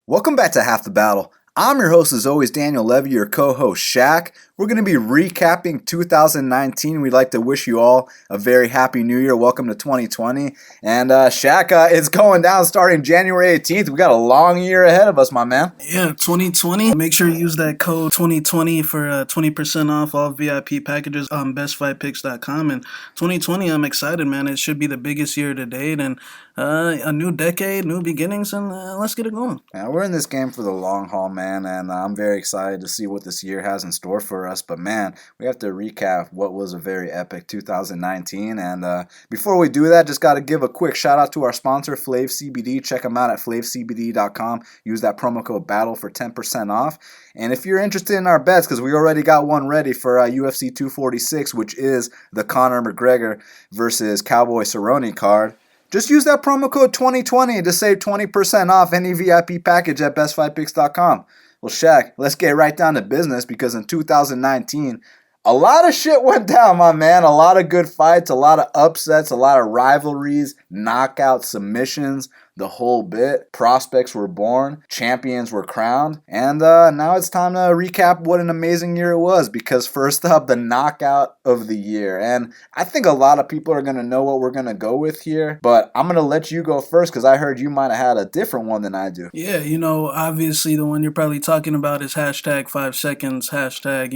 Welcome back to Half the Battle. I'm your host, as always, Daniel Levy, your co-host, Shaq. We're going to be recapping 2019. We'd like to wish you all a very happy new year. Welcome to 2020. And Shaq, it's going down starting January 18th. We got a long year ahead of us, my man. Yeah, 2020. Make sure you use that code 2020 for 20% off all VIP packages on bestfightpicks.com. And 2020, I'm excited, man. It should be the biggest year to date. And a new decade, new beginnings, and let's get it going. Yeah, we're in this game for the long haul, man, and I'm very excited to see what this year has in store for us. But, man, we have to recap what was a very epic 2019. And before we do that, just got to give a quick shout-out to our sponsor, Flav CBD. Check them out at flavcbd.com. Use that promo code BATTLE for 10% off. And if you're interested in our bets, because we already got one ready for UFC 246, which is the Conor McGregor versus Cowboy Cerrone card, just use that promo code 2020 to save 20% off any VIP package at bestfightpicks.com. Well, Shaq, let's get right down to business because in 2019, a lot of shit went down, my man. A lot of good fights, a lot of upsets, a lot of rivalries, knockouts, submissions, the whole bit. Prospects were born, champions were crowned, and now it's time to recap what an amazing year it was, because first up, the knockout of the year. And I think a lot of people are going to know what we're going to go with here, but I'm going to let you go first because I heard you might have had a different one than I do. Yeah, obviously the one you're probably talking about is hashtag 5 seconds, hashtag,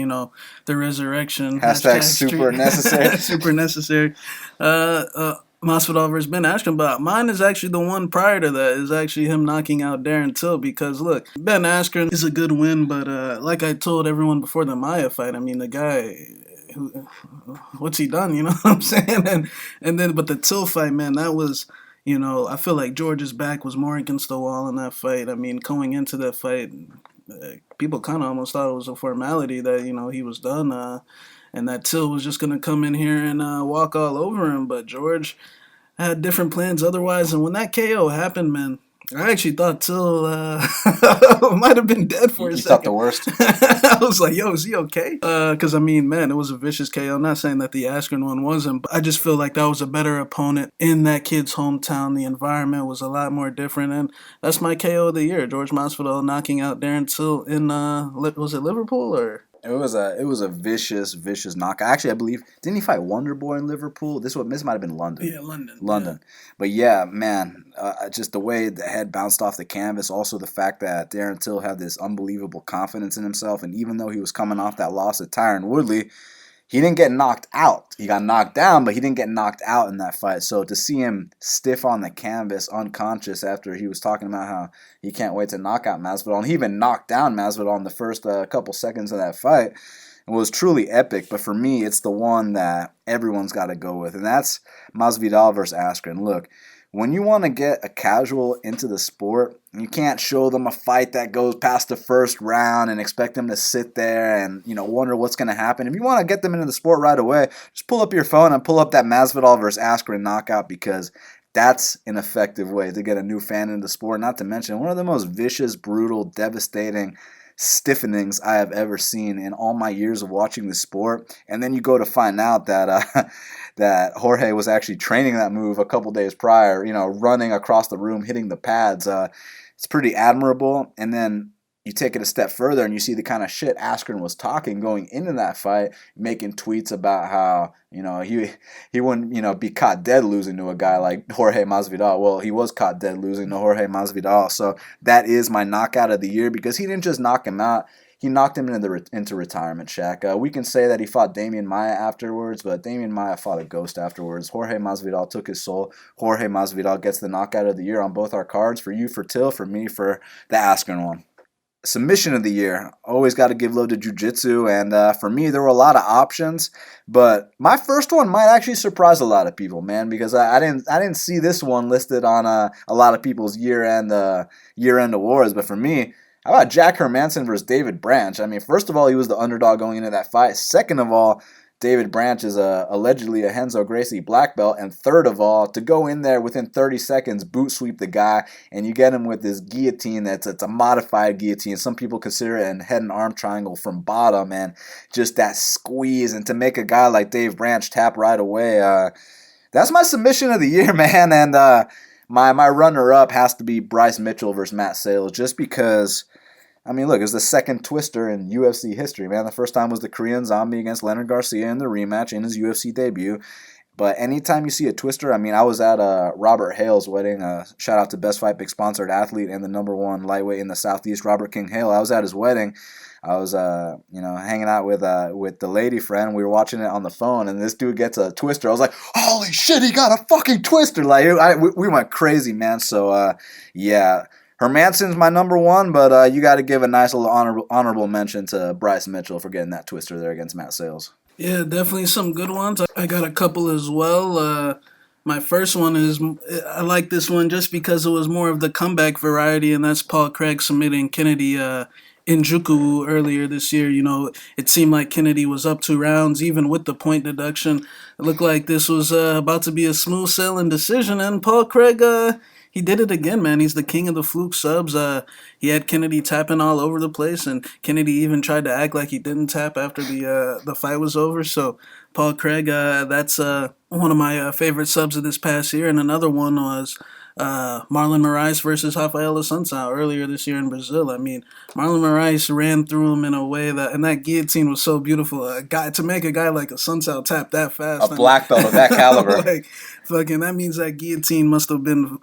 the resurrection. Hashtag super necessary. Super necessary. Masvidal versus Ben Askren, but mine is actually the one prior to that. Is actually him knocking out Darren Till, because look, Ben Askren is a good win, but like I told everyone before the Maia fight, I mean, the guy, what's he done, you know what I'm saying? But the Till fight, man, that was, I feel like George's back was more against the wall in that fight. I mean, going into that fight, people kind of almost thought it was a formality that, he was done, and that Till was just going to come in here and walk all over him. But George had different plans otherwise. And when that KO happened, man, I actually thought Till might have been dead for a second. You thought the worst? I was like, yo, is he okay? Because, I mean, man, it was a vicious KO. I'm not saying that the Askren one wasn't, but I just feel like that was a better opponent in that kid's hometown. The environment was a lot more different. And that's my KO of the year, George Masvidal knocking out Darren Till in, was it Liverpool or... It was a vicious knockout. Actually, I believe, didn't he fight Wonder Boy in Liverpool? This might have been London. Yeah, London. Yeah. But yeah, man, just the way the head bounced off the canvas. Also, the fact that Darren Till had this unbelievable confidence in himself, and even though he was coming off that loss at Tyron Woodley, he didn't get knocked out. He got knocked down, but he didn't get knocked out in that fight. So to see him stiff on the canvas, unconscious, after he was talking about how he can't wait to knock out Masvidal, and he even knocked down Masvidal in the first couple seconds of that fight, it was truly epic. But for me, it's the one that everyone's got to go with, and that's Masvidal versus Askren. Look, when you want to get a casual into the sport, you can't show them a fight that goes past the first round and expect them to sit there and, wonder what's going to happen. If you want to get them into the sport right away, just pull up your phone and pull up that Masvidal versus Askren knockout, because that's an effective way to get a new fan into the sport. Not to mention one of the most vicious, brutal, devastating stiffenings I have ever seen in all my years of watching the sport. And then you go to find out that that Jorge was actually training that move a couple days prior, running across the room, hitting the pads. It's pretty admirable. And then you take it a step further and you see the kind of shit Askren was talking going into that fight, making tweets about how, he wouldn't, be caught dead losing to a guy like Jorge Masvidal. Well, he was caught dead losing to Jorge Masvidal. So that is my knockout of the year, because he didn't just knock him out. He knocked him into retirement, Shaq. We can say that he fought Damian Maia afterwards, but Damian Maia fought a ghost afterwards. Jorge Masvidal took his soul. Jorge Masvidal gets the knockout of the year on both our cards. For you for Till, for me for the Askren one. Submission of the year. Always got to give love to jiu-jitsu, and for me, there were a lot of options, but my first one might actually surprise a lot of people, man, because I didn't see this one listed on a lot of people's year-end awards, but for me, how about Jack Hermanson versus David Branch? I mean, first of all, he was the underdog going into that fight. Second of all, David Branch is allegedly a Renzo Gracie black belt. And third of all, to go in there within 30 seconds, boot sweep the guy, and you get him with this guillotine it's a modified guillotine. Some people consider it a head and arm triangle from bottom, and just that squeeze. And to make a guy like Dave Branch tap right away, that's my submission of the year, man. And my runner-up has to be Bryce Mitchell versus Matt Sales, just because, I mean, look, it was the second twister in UFC history, man. The first time was the Korean Zombie against Leonard Garcia in the rematch in his UFC debut. But anytime you see a twister, I mean, I was at Robert Hale's wedding. Shout out to Best Fight, big sponsored athlete and the number one lightweight in the Southeast, Robert King Hale. I was at his wedding. I was, hanging out with the lady friend. We were watching it on the phone, and this dude gets a twister. I was like, "Holy shit, he got a fucking twister!" Like, we went crazy, man. So, yeah. Hermansson's my number one, but you got to give a nice little honorable mention to Bryce Mitchell for getting that twister there against Matt Sales. Yeah, definitely some good ones. I got a couple as well. My first one is I like this one just because it was more of the comeback variety, and that's Paul Craig submitting Kennedy Njoku earlier this year. You know, it seemed like Kennedy was up 2 rounds, even with the point deduction. It looked like this was about to be a smooth sailing decision, and Paul Craig he did it again, man. He's the king of the fluke subs. He had Kennedy tapping all over the place, and Kennedy even tried to act like he didn't tap after the fight was over. So Paul Craig, that's one of my favorite subs of this past year, and another one was Marlon Moraes versus Rafael Assunção earlier this year in Brazil. I mean, Marlon Moraes ran through him in a way and that guillotine was so beautiful. To make a guy like Assunção tap that fast, A black belt of that caliber. like, fucking, that means that guillotine must have been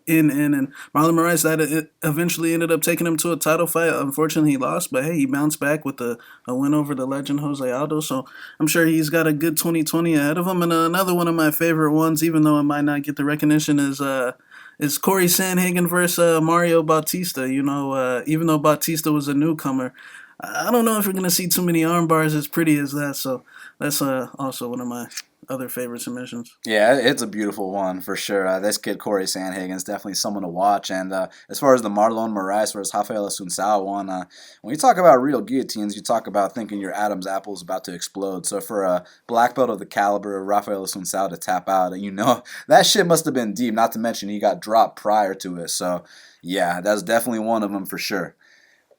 in. And Marlon Moraes, that it eventually ended up taking him to a title fight. Unfortunately, he lost, but hey, he bounced back with a win over the legend Jose Aldo. So I'm sure he's got a good 2020 ahead of him. And another one of my favorite ones, even though it might not get the recognition, is Corey Sandhagen versus Mario Bautista. You know, even though Bautista was a newcomer, I don't know if we're going to see too many arm bars as pretty as that. So that's also one of my other favorite submissions. Yeah, it's a beautiful one for sure. This kid, Corey Sandhagen, is definitely someone to watch. And as far as the Marlon Moraes versus Rafael Assunção one, when you talk about real guillotines, you talk about thinking your Adam's apple is about to explode. So for a black belt of the caliber of Rafael Assunção to tap out, you know, that shit must have been deep, not to mention he got dropped prior to it. So, yeah, that's definitely one of them for sure.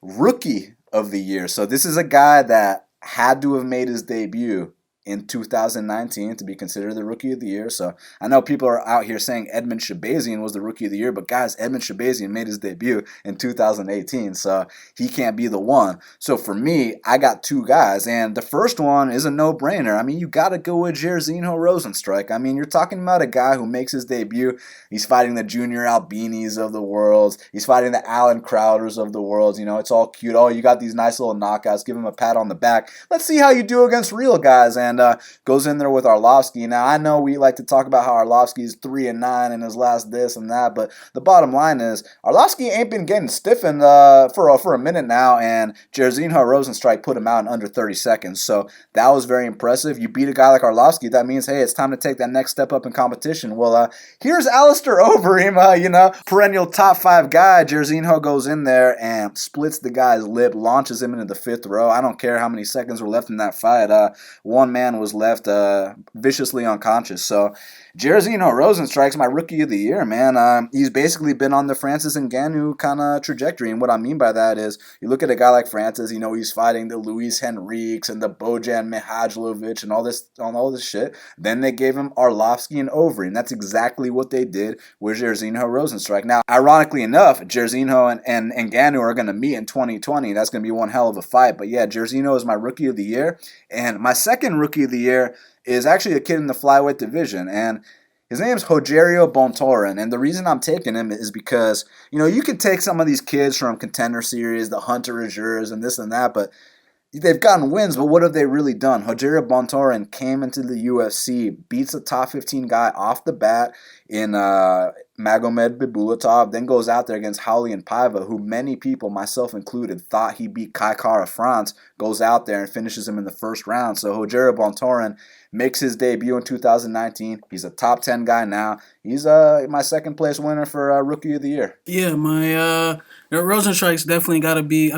Rookie of the year. So this is a guy that had to have made his debut in 2019 to be considered the Rookie of the Year. So I know people are out here saying Edmund Shabazian was the Rookie of the Year, but guys, Edmund Shabazian made his debut in 2018, so he can't be the one. So for me, I got two guys, and the first one is a no-brainer. I mean, you got to go with Jairzinho Rozenstruik. I mean, you're talking about a guy who makes his debut. He's fighting the Junior Albinis of the world. He's fighting the Alan Crowders of the world. You know, it's all cute. Oh, you got these nice little knockouts. Give him a pat on the back. Let's see how you do against real guys. And goes in there with Arlovsky. Now, I know we like to talk about how Arlovsky's 3-9 in his last this and that, but the bottom line is Arlovsky ain't been getting stiffened for a minute now, and Jairzinho Rozenstruik put him out in under 30 seconds. So that was very impressive. You beat a guy like Arlovsky, that means, hey, it's time to take that next step up in competition. Well, here's Alistair Overeem, perennial top 5 guy. Jairzinho goes in there and splits the guy's lip, launches him into the 5th row. I don't care how many seconds were left in that fight. One man was left viciously unconscious. So Jairzinho Rozenstruik's my Rookie of the Year, man. He's basically been on the Francis Ngannou kind of trajectory, and what I mean by that is you look at a guy like Francis, he's fighting the Luis Henriques and the Bojan Mihajlovic and all this shit. Then they gave him Arlovsky and Overeem. That's exactly what they did with Jairzinho Rozenstruik. Now, ironically enough, Jairzinho and Ngannou are going to meet in 2020. That's going to be one hell of a fight. But yeah, Jairzinho is my Rookie of the Year, and my second Rookie of the Year is actually a kid in the flyweight division, and his name's Rogerio Bontorin, and the reason I'm taking him is because, you could take some of these kids from Contender Series, the Hunter Azures, and this and that, but they've gotten wins, but what have they really done? Rogerio Bontorin came into the UFC, beats a top 15 guy off the bat in Magomed Bibulatov, then goes out there against Haulian Paiva, who many people, myself included, thought he beat Kai Kara France, goes out there and finishes him in the first round. So Rogerio Bontorin makes his debut in 2019. He's a top 10 guy now. He's my second place winner for Rookie of the Year. Yeah, my Rozenstruik's definitely got to be,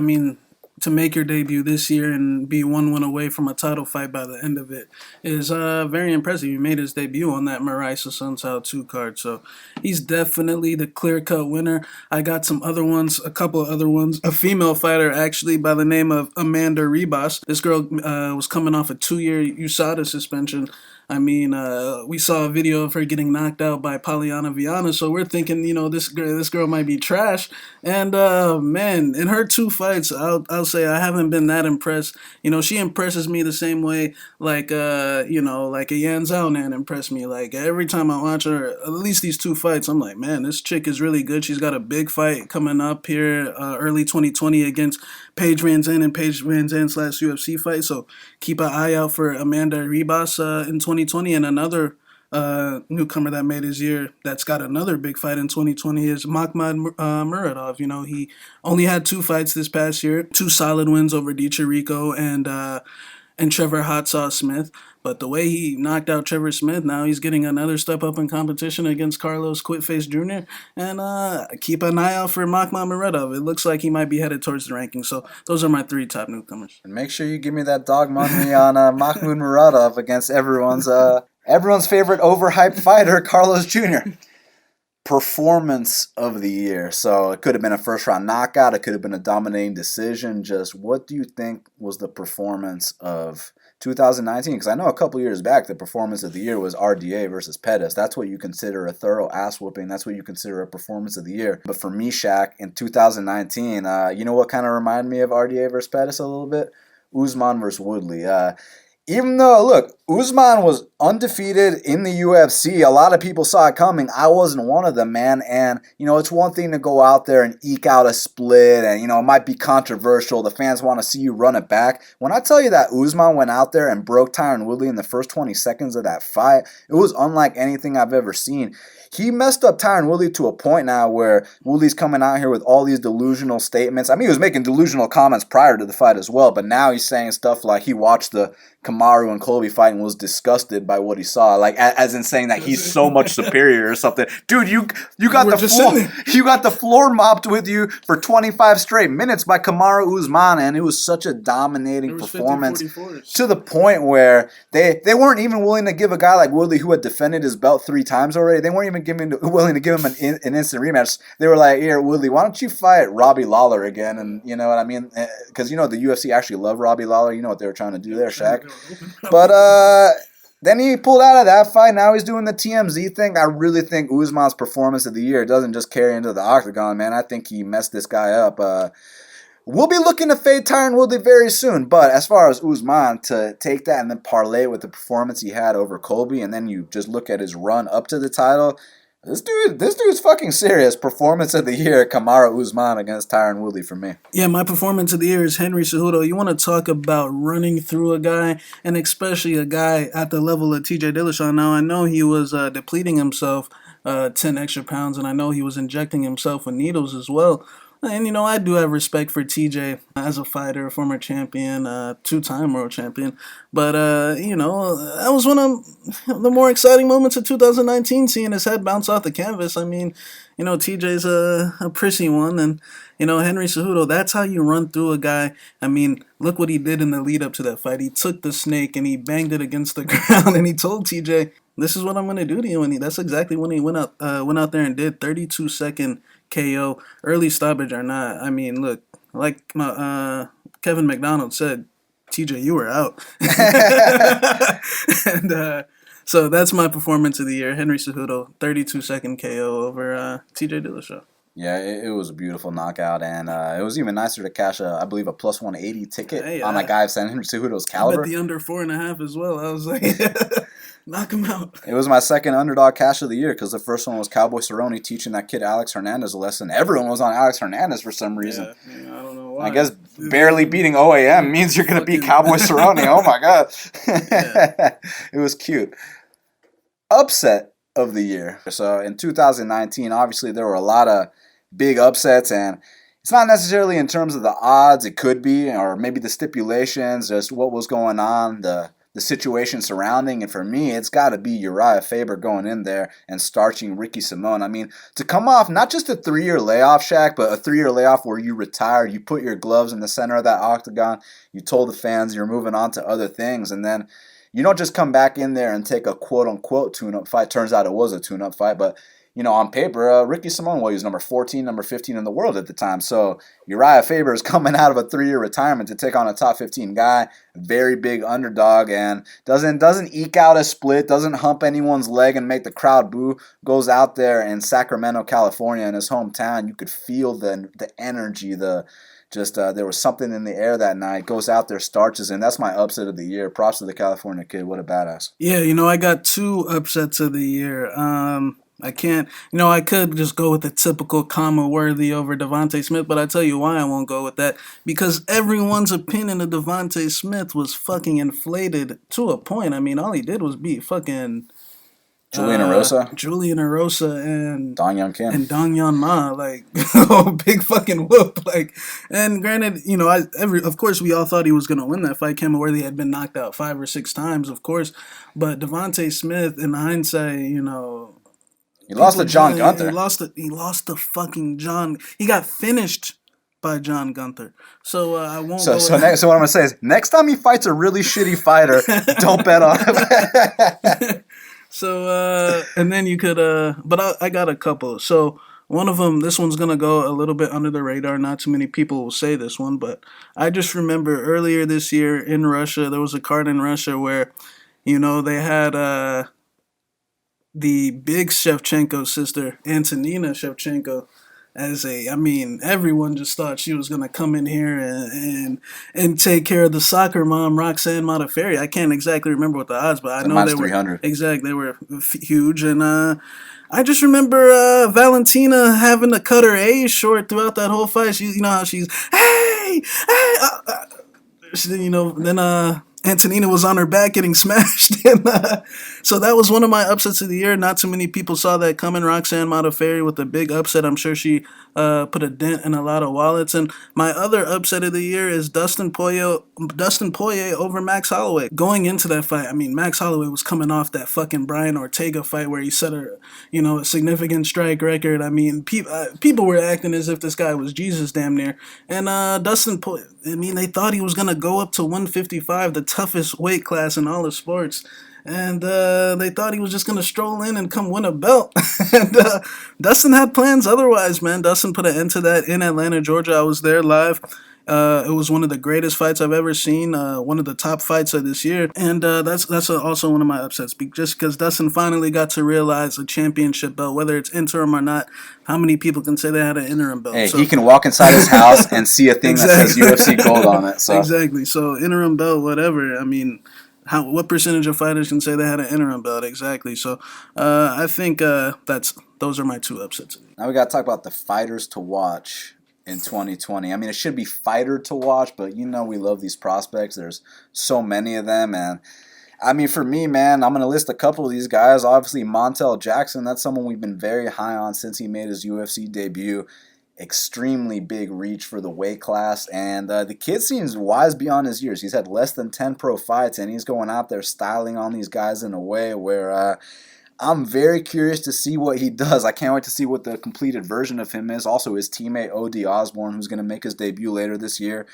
to make your debut this year and be one win away from a title fight by the end of it is very impressive. He made his debut on that Marisa Sunsao 2 card, so he's definitely the clear-cut winner. I got some other ones, a couple of other ones. A female fighter, actually, by the name of Amanda Ribas. This girl was coming off a 2-year USADA suspension. I mean, we saw a video of her getting knocked out by Polyana Viana, so we're thinking, this girl might be trash. And man, in her 2 fights, I'll say I haven't been that impressed. She impresses me the same way like like a Yan Zhao impressed me. Like every time I watch her, at least these 2 fights, I'm like, man, this chick is really good. She's got a big fight coming up here early 2020 against Paige Van Zandt and Paige Van Zandt / UFC Fight. So keep an eye out for Amanda Ribas in 2020. And another newcomer that made his year that's got another big fight in 2020 is Makhmud Muradov. He only had 2 fights this past year, 2 solid wins over Dichirico and Trevor Hot Sauce Smith. But the way he knocked out Trevor Smith, now he's getting another step up in competition against Carlos Quitface Jr. And keep an eye out for Makhmud Muradov. It looks like he might be headed towards the rankings. So those are my 3 top newcomers. And make sure you give me that dog money on Makhmud Muradov against everyone's favorite overhyped fighter, Carlos Jr. Performance of the year. So it could have been a first-round knockout. It could have been a dominating decision. Just what do you think was the performance of 2019? Because I know a couple years back, the performance of the year was RDA versus Pettis. That's what you consider a thorough ass-whooping. That's what you consider a performance of the year. But for me, Shaq, in 2019, you know what kind of reminded me of RDA versus Pettis a little bit? Usman versus Woodley. Even though, look, Usman was undefeated in the UFC. A lot of people saw it coming. I wasn't one of them, man. And, it's one thing to go out there and eke out a split. And, it might be controversial. The fans want to see you run it back. When I tell you that Usman went out there and broke Tyron Woodley in the first 20 seconds of that fight, it was unlike anything I've ever seen. He messed up Tyron Woodley to a point now where Woodley's coming out here with all these delusional statements. I mean, he was making delusional comments prior to the fight as well, but now he's saying stuff like he watched the Kamaru and Colby fight and was disgusted by what he saw, like as in saying that he's so much superior or something. Dude, you got the floor mopped with you for 25 straight minutes by Kamaru Usman, and it was such a dominating performance to the point where they weren't even willing to give a guy like Woodley, who had defended his belt 3 times already, they weren't even willing to give him an instant rematch. They were like, here, Woodley, why don't you fight Robbie Lawler again? And you know what I mean? Because, the UFC actually loved Robbie Lawler. You know what they were trying to do there, Shaq. But then he pulled out of that fight. Now he's doing the TMZ thing. I really think Usman's performance of the year doesn't just carry into the octagon, man. I think he messed this guy up. We'll be looking to fade Tyron Woodley very soon. But as far as Usman, to take that and then parlay it with the performance he had over Colby, and then you just look at his run up to the title, this dude's fucking serious. Performance of the year, Kamaru Usman against Tyron Woodley for me. Yeah, my performance of the year is Henry Cejudo. You want to talk about running through a guy, and especially a guy at the level of TJ Dillashaw. Now, I know he was depleting himself 10 extra pounds, and I know he was injecting himself with needles as well. And, I do have respect for TJ as a fighter, a former champion, 2-time world champion. But, that was one of the more exciting moments of 2019, seeing his head bounce off the canvas. I mean, TJ's a prissy one. And, Henry Cejudo, that's how you run through a guy. I mean, look what he did in the lead up to that fight. He took the snake and he banged it against the ground. And he told TJ, this is what I'm going to do to you. And that's exactly when he went out there and did 32-second KO, early stoppage or not. I mean, look, like Kevin McDonald said, TJ, you were out. And so that's my performance of the year. Henry Cejudo, 32-second KO over TJ Dillashaw. Yeah, it was a beautiful knockout, and it was even nicer to cash I believe a plus 180 ticket on a guy of Henry Cejudo's caliber. I bet the under 4.5 as well. I was like, knock him out. It was my second underdog cash of the year because the first one was Cowboy Cerrone teaching that kid Alex Hernandez a lesson. Everyone was on Alex Hernandez for some reason. Yeah, I don't know why. I guess barely beating OAM means you're going to beat Cowboy Cerrone. Oh, my God. Yeah. It was cute. Upset of the year. So in 2019, obviously there were a lot of big upsets, and it's not necessarily in terms of the odds. It could be, or maybe the stipulations, just what was going on, the the situation surrounding. And for me, it's got to be Uriah Faber going in there and starching Ricky Simón. I mean, to come off not just a 3-year layoff, Shaq, but a 3-year layoff where you retired, you put your gloves in the center of that octagon, you told the fans you're moving on to other things, and then you don't just come back in there and take a quote-unquote tune-up fight. Turns out it was a tune-up fight, but on paper, Ricky Simón, well, he was number 14, number 15 in the world at the time. So Uriah Faber is coming out of a 3-year retirement to take on a top 15 guy, very big underdog, and doesn't eke out a split, doesn't hump anyone's leg and make the crowd boo. Goes out there in Sacramento, California, in his hometown. You could feel the energy, there was something in the air that night. Goes out there, starches, and that's my upset of the year. Props to the California kid. What a badass. Yeah, I got 2 upsets of the year. I can't, I could just go with the typical comma worthy over Devontae Smith, but I tell you why I won't go with that. Because everyone's opinion of Devontae Smith was fucking inflated to a point. I mean, all he did was beat fucking Julian Erosa and Dong Hyun Kim and Dong Hyun Ma, like big fucking whoop. Like, and granted, of course we all thought he was gonna win that fight. Kama Worthy had been knocked out 5 or 6 times, of course, but Devontae Smith, in hindsight, he lost to John Gunther. He lost to fucking John. He got finished by John Gunther. So I won't. So what I'm gonna say is, next time he fights a really shitty fighter, don't bet on him. So and then you could, but I got a couple. So one of them, this one's gonna go a little bit under the radar. Not too many people will say this one, but I just remember earlier this year in Russia, there was a card in Russia where, they had the big Shevchenko sister, Antonina Shevchenko, everyone just thought she was going to come in here and take care of the soccer mom, Roxanne Modafferi. I can't exactly remember what the odds, but I know they were 300. Exactly, they were huge. And I just remember Valentina having to cut her A short throughout that whole fight. She, how she's, hey, then Antonina was on her back getting smashed. And so that was one of my upsets of the year. Not too many people saw that coming. Roxanne Modafferi with a big upset. I'm sure she put a dent in a lot of wallets. And my other upset of the year is Dustin Poirier over Max Holloway. Going into that fight, Max Holloway was coming off that fucking Brian Ortega fight where he set a significant strike record. People were acting as if this guy was Jesus damn near. And Dustin Poirier, they thought he was going to go up to 155, the toughest weight class in all of sports. And they thought he was just going to stroll in and come win a belt. And Dustin had plans otherwise, man. Dustin put an end to that in Atlanta, Georgia. I was there live. It was one of the greatest fights I've ever seen, one of the top fights of this year. And that's also one of my upsets, just because Dustin finally got to realize a championship belt, whether it's interim or not. How many people can say they had an interim belt? Hey, he can walk inside his house and see a thing that says UFC Gold on it. So. Exactly. So interim belt, whatever. What percentage of fighters can say they had an interim belt? Exactly. So I think those are my 2 upsets. Now we got to talk about the fighters to watch in 2020. It should be fighter to watch, but we love these prospects. There's so many of them, and for me, man, I'm going to list a couple of these guys. Obviously, Montel Jackson, that's someone we've been very high on since he made his UFC debut. Extremely big reach for the weight class, and the kid seems wise beyond his years. He's had less than 10 pro fights, and he's going out there styling on these guys in a way where I'm very curious to see what he does. I can't wait to see what the completed version of him is. Also, his teammate O.D. Osborne, who's going to make his debut later this year.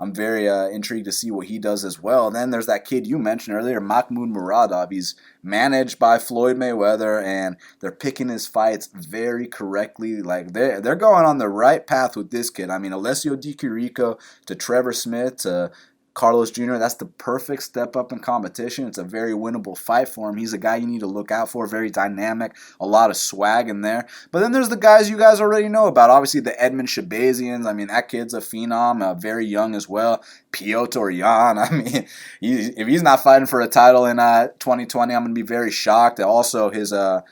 I'm very intrigued to see what he does as well. Then there's that kid you mentioned earlier, Mahmoud Muradov. He's managed by Floyd Mayweather, and they're picking his fights very correctly. Like they're going on the right path with this kid. Alessio Di Chirico to Trevor Smith to Carlos Jr., that's the perfect step up in competition. It's a very winnable fight for him. He's a guy you need to look out for, very dynamic, a lot of swag in there. But then there's the guys you guys already know about. Obviously, the Edmund Shabazians. That kid's a phenom, very young as well. Piotr Jan. If he's not fighting for a title in 2020, I'm going to be very shocked. Also, his I'm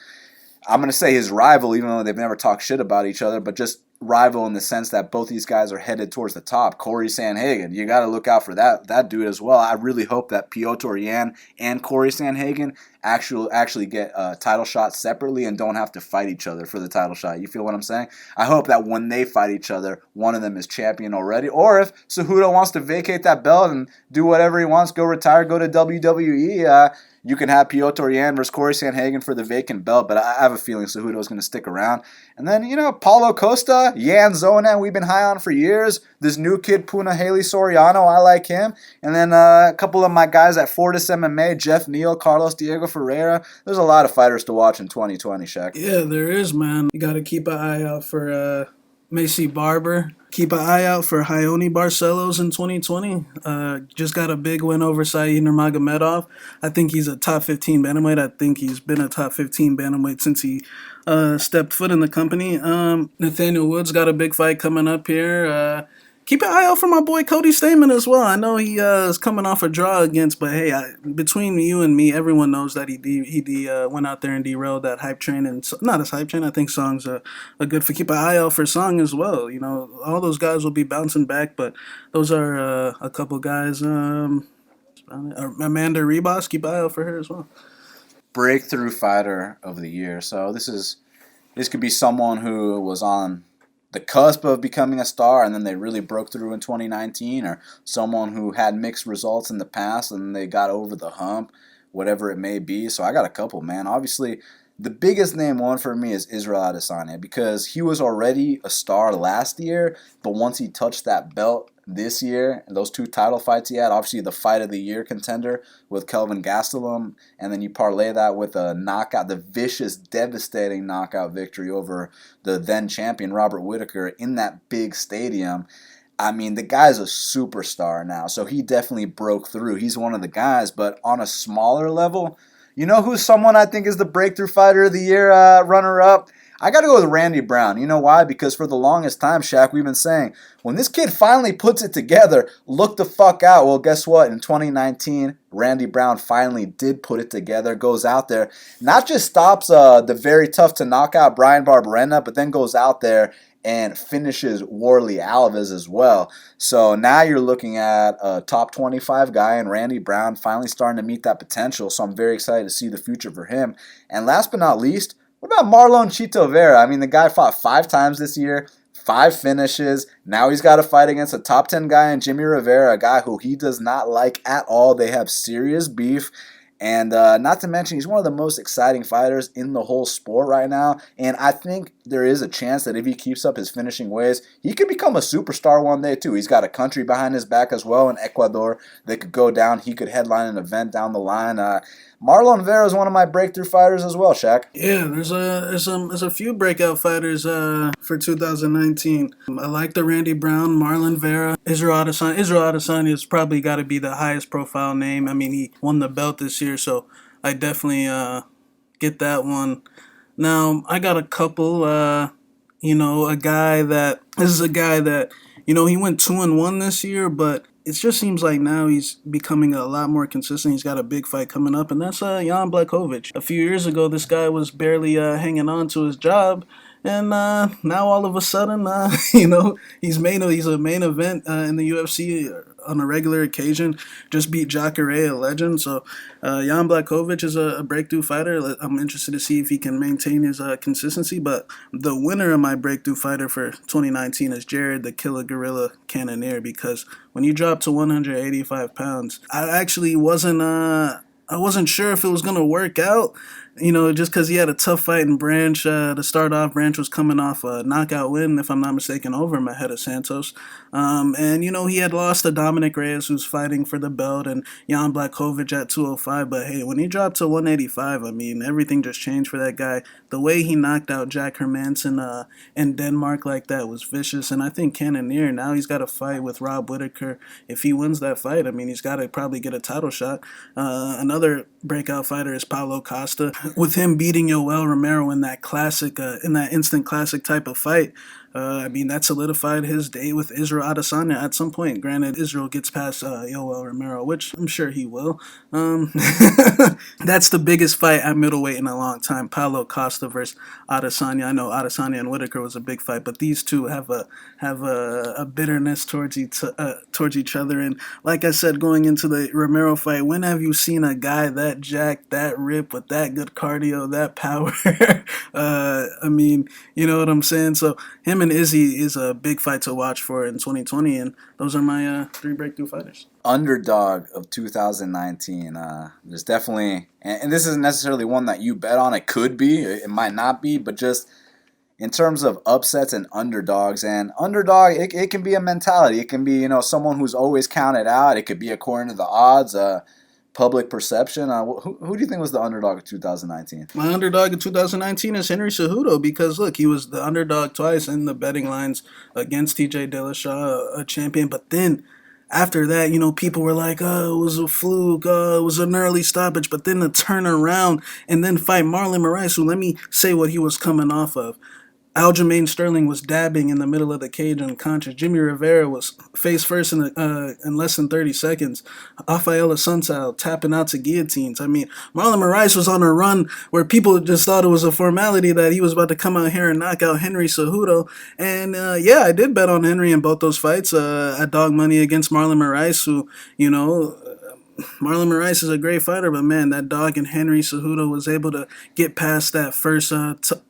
going to say his rival, even though they've never talked shit about each other, but just rival in the sense that both these guys are headed towards the top. Corey Sandhagen, you got to look out for that dude as well. I really hope that Piotr Jan and Corey Sandhagen actually get title shots separately and don't have to fight each other for the title shot. You feel what I'm saying? I hope that when they fight each other, one of them is champion already. Or if Cejudo wants to vacate that belt and do whatever he wants, go retire, go to WWE, you can have Piotr Yan versus Corey Sanhagen for the vacant belt, but I have a feeling Cejudo is going to stick around. And then, Paulo Costa, Yan Zonan, we've been high on for years. This new kid, Puna Haley Soriano, I like him. And then a couple of my guys at Fortis MMA, Jeff Neal, Carlos Diego Ferreira. There's a lot of fighters to watch in 2020, Shaq. Yeah, there is, man. You got to keep an eye out for Macy Barber. Keep an eye out for Ione Barcelos in 2020. Just got a big win over Said Nurmagomedov. I think he's a top 15 bantamweight. I think he's been a top 15 bantamweight since he stepped foot in the company. Nathaniel Woods got a big fight coming up here. Keep an eye out for my boy Cody Stamen as well. I know he is coming off a draw against, but hey, between you and me, everyone knows that he went out there and derailed that hype train. And not his hype train. I think Song's a good for. Keep an eye out for Song as well. All those guys will be bouncing back, but those are a couple guys. Amanda Ribas, keep an eye out for her as well. Breakthrough fighter of the year. So this could be someone who was on the cusp of becoming a star and then they really broke through in 2019, or someone who had mixed results in the past and they got over the hump, whatever it may be. So I got a couple, man. Obviously, the biggest name one for me is Israel Adesanya, because he was already a star last year, but once he touched that belt this year, and those 2 title fights he had, obviously the fight of the year contender with Kelvin Gastelum, and then you parlay that with a knockout, the vicious, devastating knockout victory over the then champion Robert Whittaker in that big stadium. I mean, the guy's a superstar now, so he definitely broke through. He's one of the guys, but on a smaller level, you know who's someone I think is the breakthrough fighter of the year runner-up? I got to go with Randy Brown. You know why? Because for the longest time, Shaq, we've been saying, when this kid finally puts it together, look the fuck out. Well, guess what? In 2019, Randy Brown finally did put it together, goes out there, not just stops the very tough to knock out Brian Barberena, but then goes out there and finishes Warley Alves as well. So now you're looking at a top 25 guy, and Randy Brown finally starting to meet that potential. So I'm very excited to see the future for him. And last but not least, what about Marlon Chito Vera? I mean, the guy fought 5 times this year, 5 finishes. Now he's got to fight against a top 10 guy in Jimmy Rivera, a guy who he does not like at all. They have serious beef. And not to mention, he's one of the most exciting fighters in the whole sport right now. And I think there is a chance that if he keeps up his finishing ways, he could become a superstar one day too. He's got a country behind his back as well in Ecuador. They could go down. He could headline an event down the line. Marlon Vera is one of my breakthrough fighters as well, Shaq. Yeah, there's a few breakout fighters for 2019. I like the Randy Brown, Marlon Vera, Israel Adesanya. Israel Adesanya has probably got to be the highest profile name. I mean, he won the belt this year, so I definitely get that one. Now, I got a couple. This is a guy that he went 2-1 this year, but it just seems like now he's becoming a lot more consistent. He's got a big fight coming up, and that's Jan Blachowicz. A few years ago, this guy was barely hanging on to his job, and now all of a sudden, he's a main event in the UFC on a regular occasion. Just beat Jacare, a legend. So Jan Blachowicz is a breakthrough fighter. I'm interested to see if he can maintain his consistency. But the winner of my breakthrough fighter for 2019 is Jared the Killer Gorilla Cannonier, because when you drop to 185 pounds, I actually wasn't sure if it was going to work out, just because he had a tough fight in Branch. To start off, Branch was coming off a knockout win, if I'm not mistaken, over him ahead of Santos. And he had lost to Dominic Reyes, who's fighting for the belt, and Jan Blachowicz at 205. But hey, when he dropped to 185, I mean, everything just changed for that guy. The way he knocked out Jack Hermanson in Denmark like that was vicious. And I think Cannonier, now he's got a fight with Rob Whittaker. If he wins that fight, I mean, he's got to probably get a title shot. Another breakout fighter is Paulo Costa. With him beating Yoel Romero in that classic, in that instant classic type of fight, I mean, that solidified his date with Israel Adesanya at some point. Granted, Israel gets past Yoel Romero, which I'm sure he will. That's the biggest fight at middleweight in a long time. Paulo Costa versus Adesanya. I know Adesanya and Whitaker was a big fight, but these two have a bitterness towards each other. And like I said, going into the Romero fight, when have you seen a guy that jacked, that ripped, with that good cardio, that power? I mean, you know what I'm saying? So him and Izzy is a big fight to watch for in 2020, and those are my three breakthrough fighters. Underdog of 2019. There's definitely, and this isn't necessarily one that you bet on. It could be, it might not be, but just in terms of upsets and underdogs, and underdog, it can be a mentality. It can be, someone who's always counted out. It could be according to the odds, public perception. Who do you think was the underdog of 2019? My underdog in 2019 is Henry Cejudo because, look, he was the underdog twice in the betting lines against TJ Dillashaw, a champion. But then after that, people were like, oh, it was a fluke, it was an early stoppage. But then to turn around and then fight Marlon Moraes, who, let me say what he was coming off of. Aljamain Sterling was dabbing in the middle of the cage unconscious. Jimmy Rivera was face first in less than 30 seconds. Rafael Assunção tapping out to guillotines. I mean, Marlon Moraes was on a run where people just thought it was a formality that he was about to come out here and knock out Henry Cejudo. And yeah, I did bet on Henry in both those fights. At dog money against Marlon Moraes, who, Marlon Moraes is a great fighter, but man, that dog and Henry Cejudo was able to get past that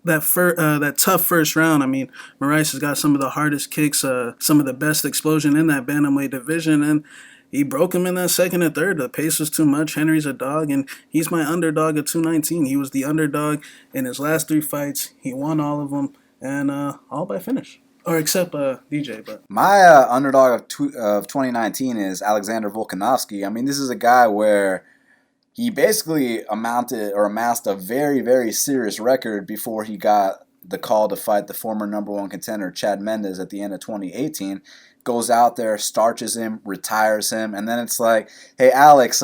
that tough first round. I mean, Moraes has got some of the hardest kicks, some of the best explosion in that bantamweight division, and he broke him in that second and third. The pace was too much. Henry's a dog, and he's my underdog at 219. He was the underdog in his last three fights. He won all of them, and all by finish. Or except DJ, but my underdog of 2019 is Alexander Volkanovski. I mean, this is a guy where he basically amassed a very, very serious record before he got the call to fight the former number one contender Chad Mendes at the end of 2018. Goes out there, starches him, retires him, and then it's like, hey, Alex,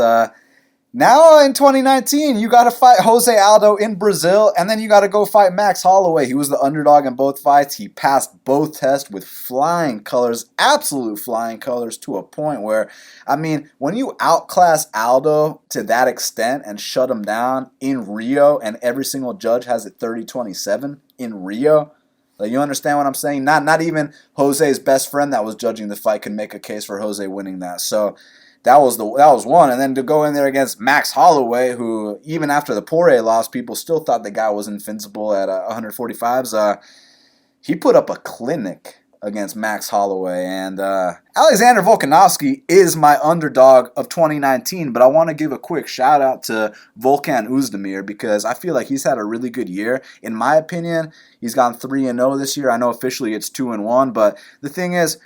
now in 2019, you got to fight Jose Aldo in Brazil, and then you got to go fight Max Holloway. He was the underdog in both fights. He passed both tests with flying colors, absolute flying colors, to a point where, I mean, when you outclass Aldo to that extent and shut him down in Rio, and every single judge has it 30-27 in Rio, like, you understand what I'm saying? Not even Jose's best friend that was judging the fight could make a case for Jose winning that. So that was one. And then to go in there against Max Holloway, who even after the Poirier loss, people still thought the guy was invincible at 145s. He put up a clinic against Max Holloway. And Alexander Volkanovski is my underdog of 2019, but I want to give a quick shout out to Volkan Oezdemir because I feel like he's had a really good year. In my opinion, he's gone 3-0 this year. I know officially it's 2-1, but the thing is,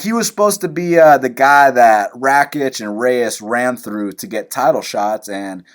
he was supposed to be the guy that Rakic and Reyes ran through to get title shots, and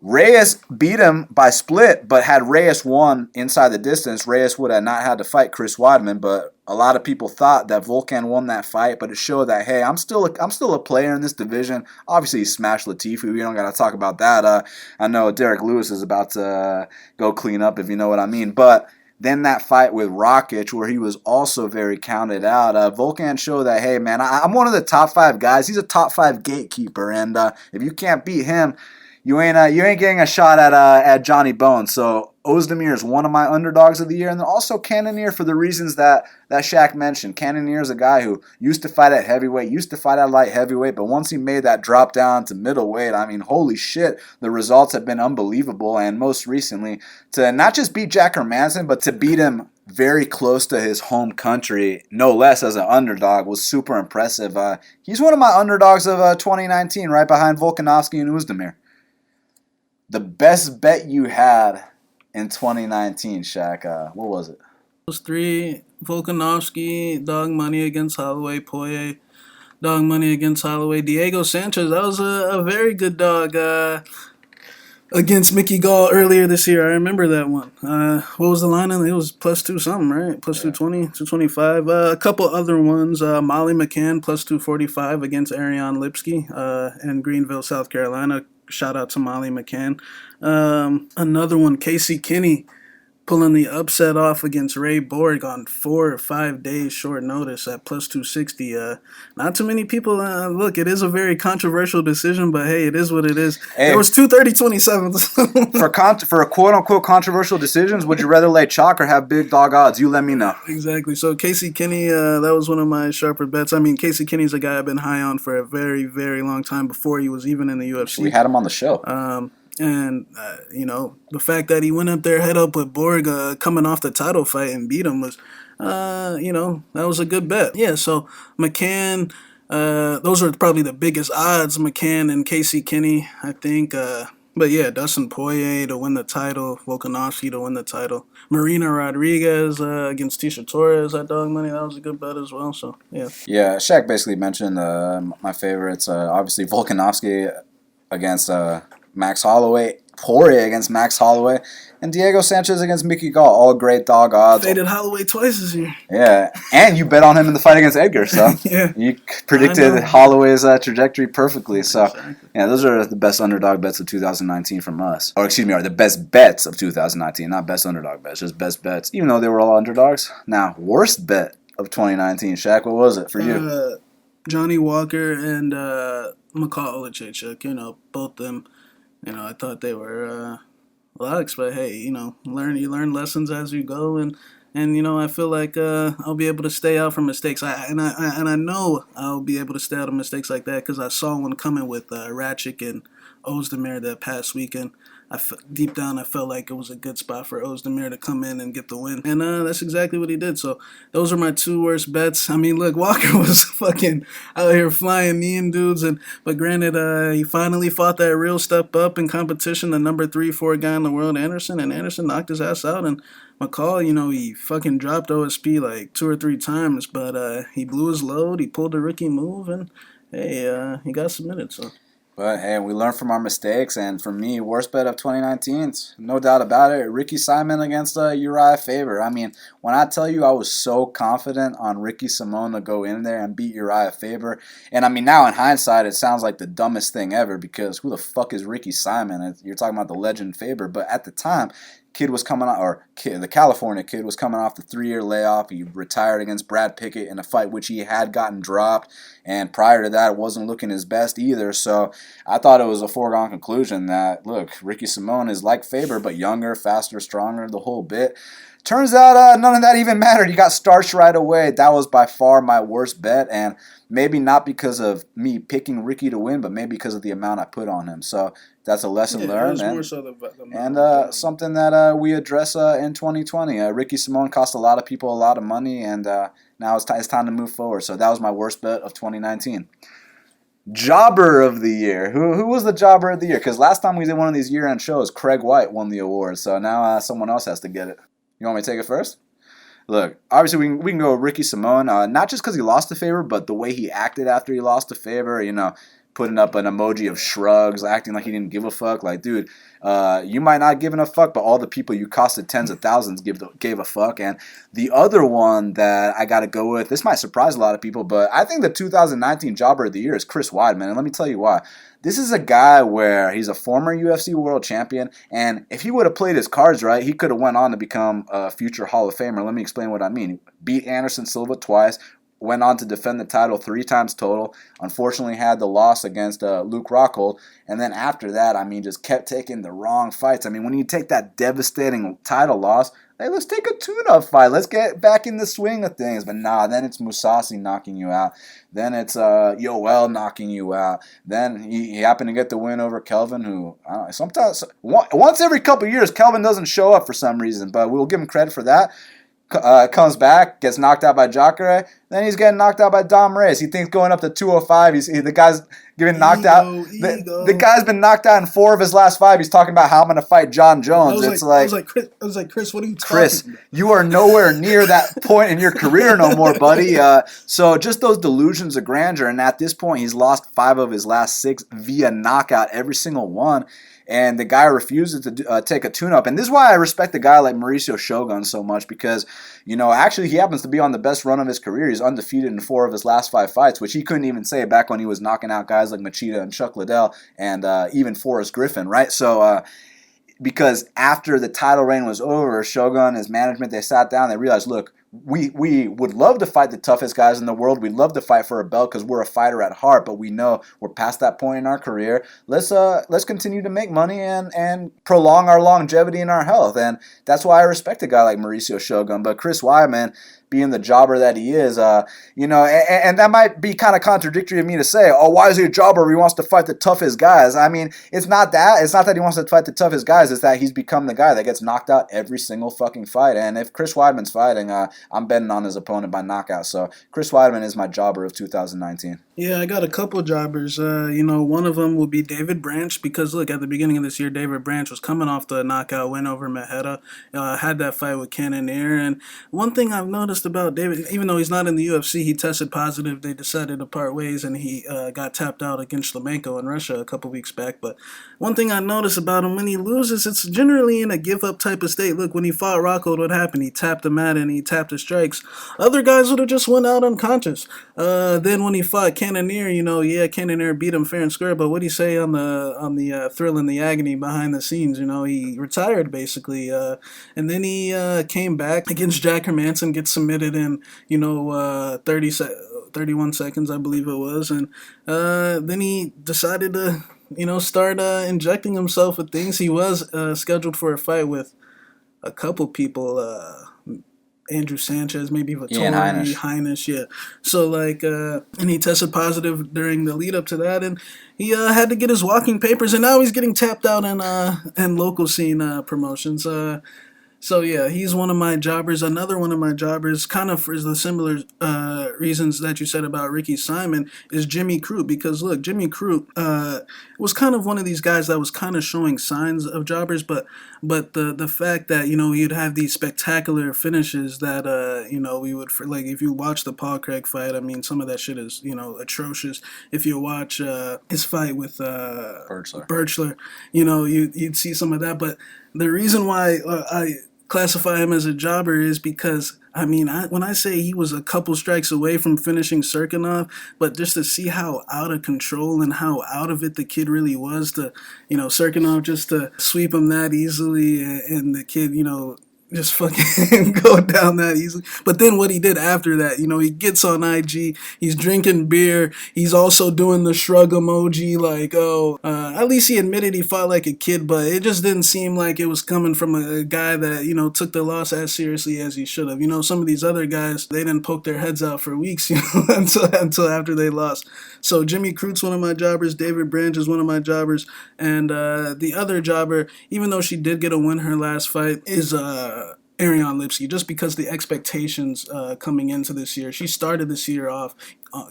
Reyes beat him by split, but had Reyes won inside the distance, Reyes would have not had to fight Chris Weidman, but a lot of people thought that Volkan won that fight, but it showed that, hey, I'm still a player in this division. Obviously, he smashed Latifi. We don't got to talk about that. I know Derek Lewis is about to go clean up, if you know what I mean, but then that fight with Rakic, where he was also very counted out, Volkan showed that, hey, man, I'm one of the top 5 guys. He's a top 5 gatekeeper, and if you can't beat him, you ain't getting a shot at Johnny Bones. So Oezdemir is one of my underdogs of the year, and then also Cannonier for the reasons that Shaq mentioned. Cannonier is a guy who used to fight at heavyweight, used to fight at light heavyweight, but once he made that drop down to middleweight, I mean, holy shit, the results have been unbelievable. And most recently, to not just beat Jack Hermanson, but to beat him very close to his home country, no less as an underdog, was super impressive. He's one of my underdogs of 2019, right behind Volkanovski and Oezdemir. The best bet you had in 2019, Shaq, what was it? Those three: Volkanovski, dog money against Holloway; Poirier, dog money against Holloway; Diego Sanchez, that was a very good dog against Mickey Gall earlier this year. I remember that one. What was the line on it? It was +2 something, right? Plus 220, 225. A couple other ones. Molly McCann +245 against Ariane Lipsky in Greenville, South Carolina. Shout out to Molly McCann. Another one, Casey Kinney pulling the upset off against Ray Borg on 4 or 5 days short notice at plus 260. Not too many people. Look, it is a very controversial decision, but hey, it is what it is. Hey, there was 230-27. for a quote unquote controversial decisions, would you rather lay chalk or have big dog odds? You let me know. Exactly. So Casey Kinney, that was one of my sharper bets. I mean, Casey Kinney's a guy I've been high on for a very, very long time before he was even in the UFC. We had him on the show. And, the fact that he went up there head up with Borg coming off the title fight and beat him was, that was a good bet. Yeah, so McCann, those are probably the biggest odds, McCann and Casey Kinney, I think. But yeah, Dustin Poirier to win the title, Volkanovski to win the title. Marina Rodriguez against Tisha Torres at dog money, that was a good bet as well. So, yeah. Yeah, Shaq basically mentioned my favorites. Obviously, Volkanovski against Max Holloway, Poirier against Max Holloway, and Diego Sanchez against Mickey Gall. All great dog odds. Faded Holloway twice this year. Yeah, and you bet on him in the fight against Edgar, so yeah. You predicted Holloway's trajectory perfectly. So, yeah, those are the best underdog bets of 2019 from us. Or, excuse me, are the best bets of 2019, not best underdog bets, just best bets, even though they were all underdogs. Now, worst bet of 2019, Shaq, what was it for you? Johnny Walker and McCall Olajaychuk, both them. I thought they were relaxed, but hey, you learn lessons as you go, and I feel like I'll be able to stay out from mistakes. I know I'll be able to stay out of mistakes like that because I saw one coming with Ratchik and Ozdemir that past weekend. Deep down, I felt like it was a good spot for Ozdemir to come in and get the win. And that's exactly what he did. So those are my two worst bets. I mean, look, Walker was fucking out here flying kneeing dudes. But granted, he finally fought that real step up in competition, the number 3-4 guy in the world, Anderson. And Anderson knocked his ass out. And McCall, he fucking dropped OSP like 2 or 3 times. But he blew his load. He pulled a rookie move. And, hey, he got submitted, so... But, hey, we learn from our mistakes, and for me, worst bet of 2019, no doubt about it, Ricky Simon against Uriah Faber. I mean, when I tell you I was so confident on Ricky Simon to go in there and beat Uriah Faber, and I mean, now in hindsight, it sounds like the dumbest thing ever, because who the fuck is Ricky Simon? You're talking about the legend Faber, but at the time, the California kid was coming off the 3-year layoff. He retired against Brad Pickett in a fight which he had gotten dropped, and prior to that, it wasn't looking his best either. So I thought it was a foregone conclusion that, look, Ricky Simon is like Faber, but younger, faster, stronger, the whole bit. Turns out none of that even mattered. He got starched right away. That was by far my worst bet, and maybe not because of me picking Ricky to win, but maybe because of the amount I put on him. So that's a lesson learned, and something that we address in 2020. Ricky Simon cost a lot of people a lot of money, and now it's time to move forward. So that was my worst bet of 2019. Jobber of the year. Who was the jobber of the year? Because last time we did one of these year-end shows, Craig White won the award. So now someone else has to get it. You want me to take it first? Look, obviously we can go with Ricky Simon, not just because he lost to Faber, but the way he acted after he lost to Faber, putting up an emoji of shrugs, acting like he didn't give a fuck. Like, dude, you might not give a fuck, but all the people you costed tens of thousands gave a fuck. And the other one that I got to go with, this might surprise a lot of people, but I think the 2019 Jobber of the Year is Chris Weidman, and let me tell you why. This is a guy where he's a former UFC world champion, and if he would have played his cards right, he could have went on to become a future Hall of Famer. Let me explain what I mean. He beat Anderson Silva twice, went on to defend the title 3 times total, unfortunately had the loss against Luke Rockhold, and then after that, just kept taking the wrong fights. when you take that devastating title loss, hey, let's take a tune-up fight. Let's get back in the swing of things. But nah, then it's Mousasi knocking you out. Then it's Yoel knocking you out. Then he happened to get the win over Kelvin, who sometimes, once every couple of years, Kelvin doesn't show up for some reason, but we'll give him credit for that. Comes back, gets knocked out by Jacare, then he's getting knocked out by Dom Reyes. He thinks going up to 205, the guy's getting knocked out. The guy's been knocked out in 4 of his last 5. He's talking about how I'm going to fight John Jones. I was like, Chris, what are you talking Chris, about? You are nowhere near that point in your career no more, buddy. So just those delusions of grandeur, and at this point, he's lost 5 of his last 6 via knockout, every single one. And the guy refuses to take a tune-up. And this is why I respect a guy like Mauricio Shogun so much because, actually he happens to be on the best run of his career. He's undefeated in 4 of his last 5 fights, which he couldn't even say back when he was knocking out guys like Machida and Chuck Liddell and even Forrest Griffin, right? So because after the title reign was over, Shogun, his management, they sat down, they realized, look, we would love to fight the toughest guys in the world. We'd love to fight for a belt because we're a fighter at heart, but we know we're past that point in our career. Let's continue to make money and prolong our longevity and our health. And that's why I respect a guy like Mauricio Shogun. But Chris Weidman, being the jobber that he is, and that might be kind of contradictory of me to say, oh, why is he a jobber? He wants to fight the toughest guys. I mean, it's not that. It's not that he wants to fight the toughest guys. It's that he's become the guy that gets knocked out every single fucking fight. And if Chris Weidman's fighting, I'm betting on his opponent by knockout. So Chris Weidman is my jobber of 2019. Yeah, I got a couple jobbers. One of them will be David Branch because, look, at the beginning of this year, David Branch was coming off the knockout win over Maheda, had that fight with Cannonier. And one thing I've noticed about David, even though he's not in the UFC, he tested positive. They decided to part ways, and he got tapped out against Shlemenko in Russia a couple weeks back. But one thing I noticed about him, when he loses, it's generally in a give-up type of state. Look, when he fought Rockhold, what happened? He tapped him out and he tapped his strikes. Other guys would have just went out unconscious. Then when he fought Cannonier, Cannonier beat him fair and square, but what did he say on the Thrill and the Agony behind the scenes? He retired basically, and then he came back against Jack Hermanson, gets submitted in 31 seconds, I believe it was, and then he decided to start injecting himself with things. He was scheduled for a fight with a couple people. Andrew Sanchez, maybe Vittori, Heinisch, yeah. So, and he tested positive during the lead up to that, and he had to get his walking papers, and now he's getting tapped out in local scene promotions. So, yeah, he's one of my jobbers. Another one of my jobbers, kind of for the similar reasons that you said about Ricky Simon, is Jimmy Crute. Because, look, Jimmy Crute was kind of one of these guys that was kind of showing signs of jobbers, but the fact that, he'd have these spectacular finishes that, we would, if you watch the Paul Craig fight, I mean, some of that shit is, atrocious. If you watch his fight with Birchler, you'd see some of that. But the reason why I classify him as a jobber is because, when I say he was a couple strikes away from finishing Serkinov, but just to see how out of control and how out of it the kid really was to, Serkinov just to sweep him that easily, and the kid, just fucking go down that easily. But then what he did after that, he gets on IG, he's drinking beer, he's also doing the shrug emoji, at least he admitted he fought like a kid, but it just didn't seem like it was coming from a guy that, took the loss as seriously as he should have. Some of these other guys, they didn't poke their heads out for weeks, until after they lost. So Jimmy Crute's one of my jobbers, David Branch is one of my jobbers, and the other jobber, even though she did get a win her last fight, is Ariane Lipski, just because the expectations coming into this year. She started this year off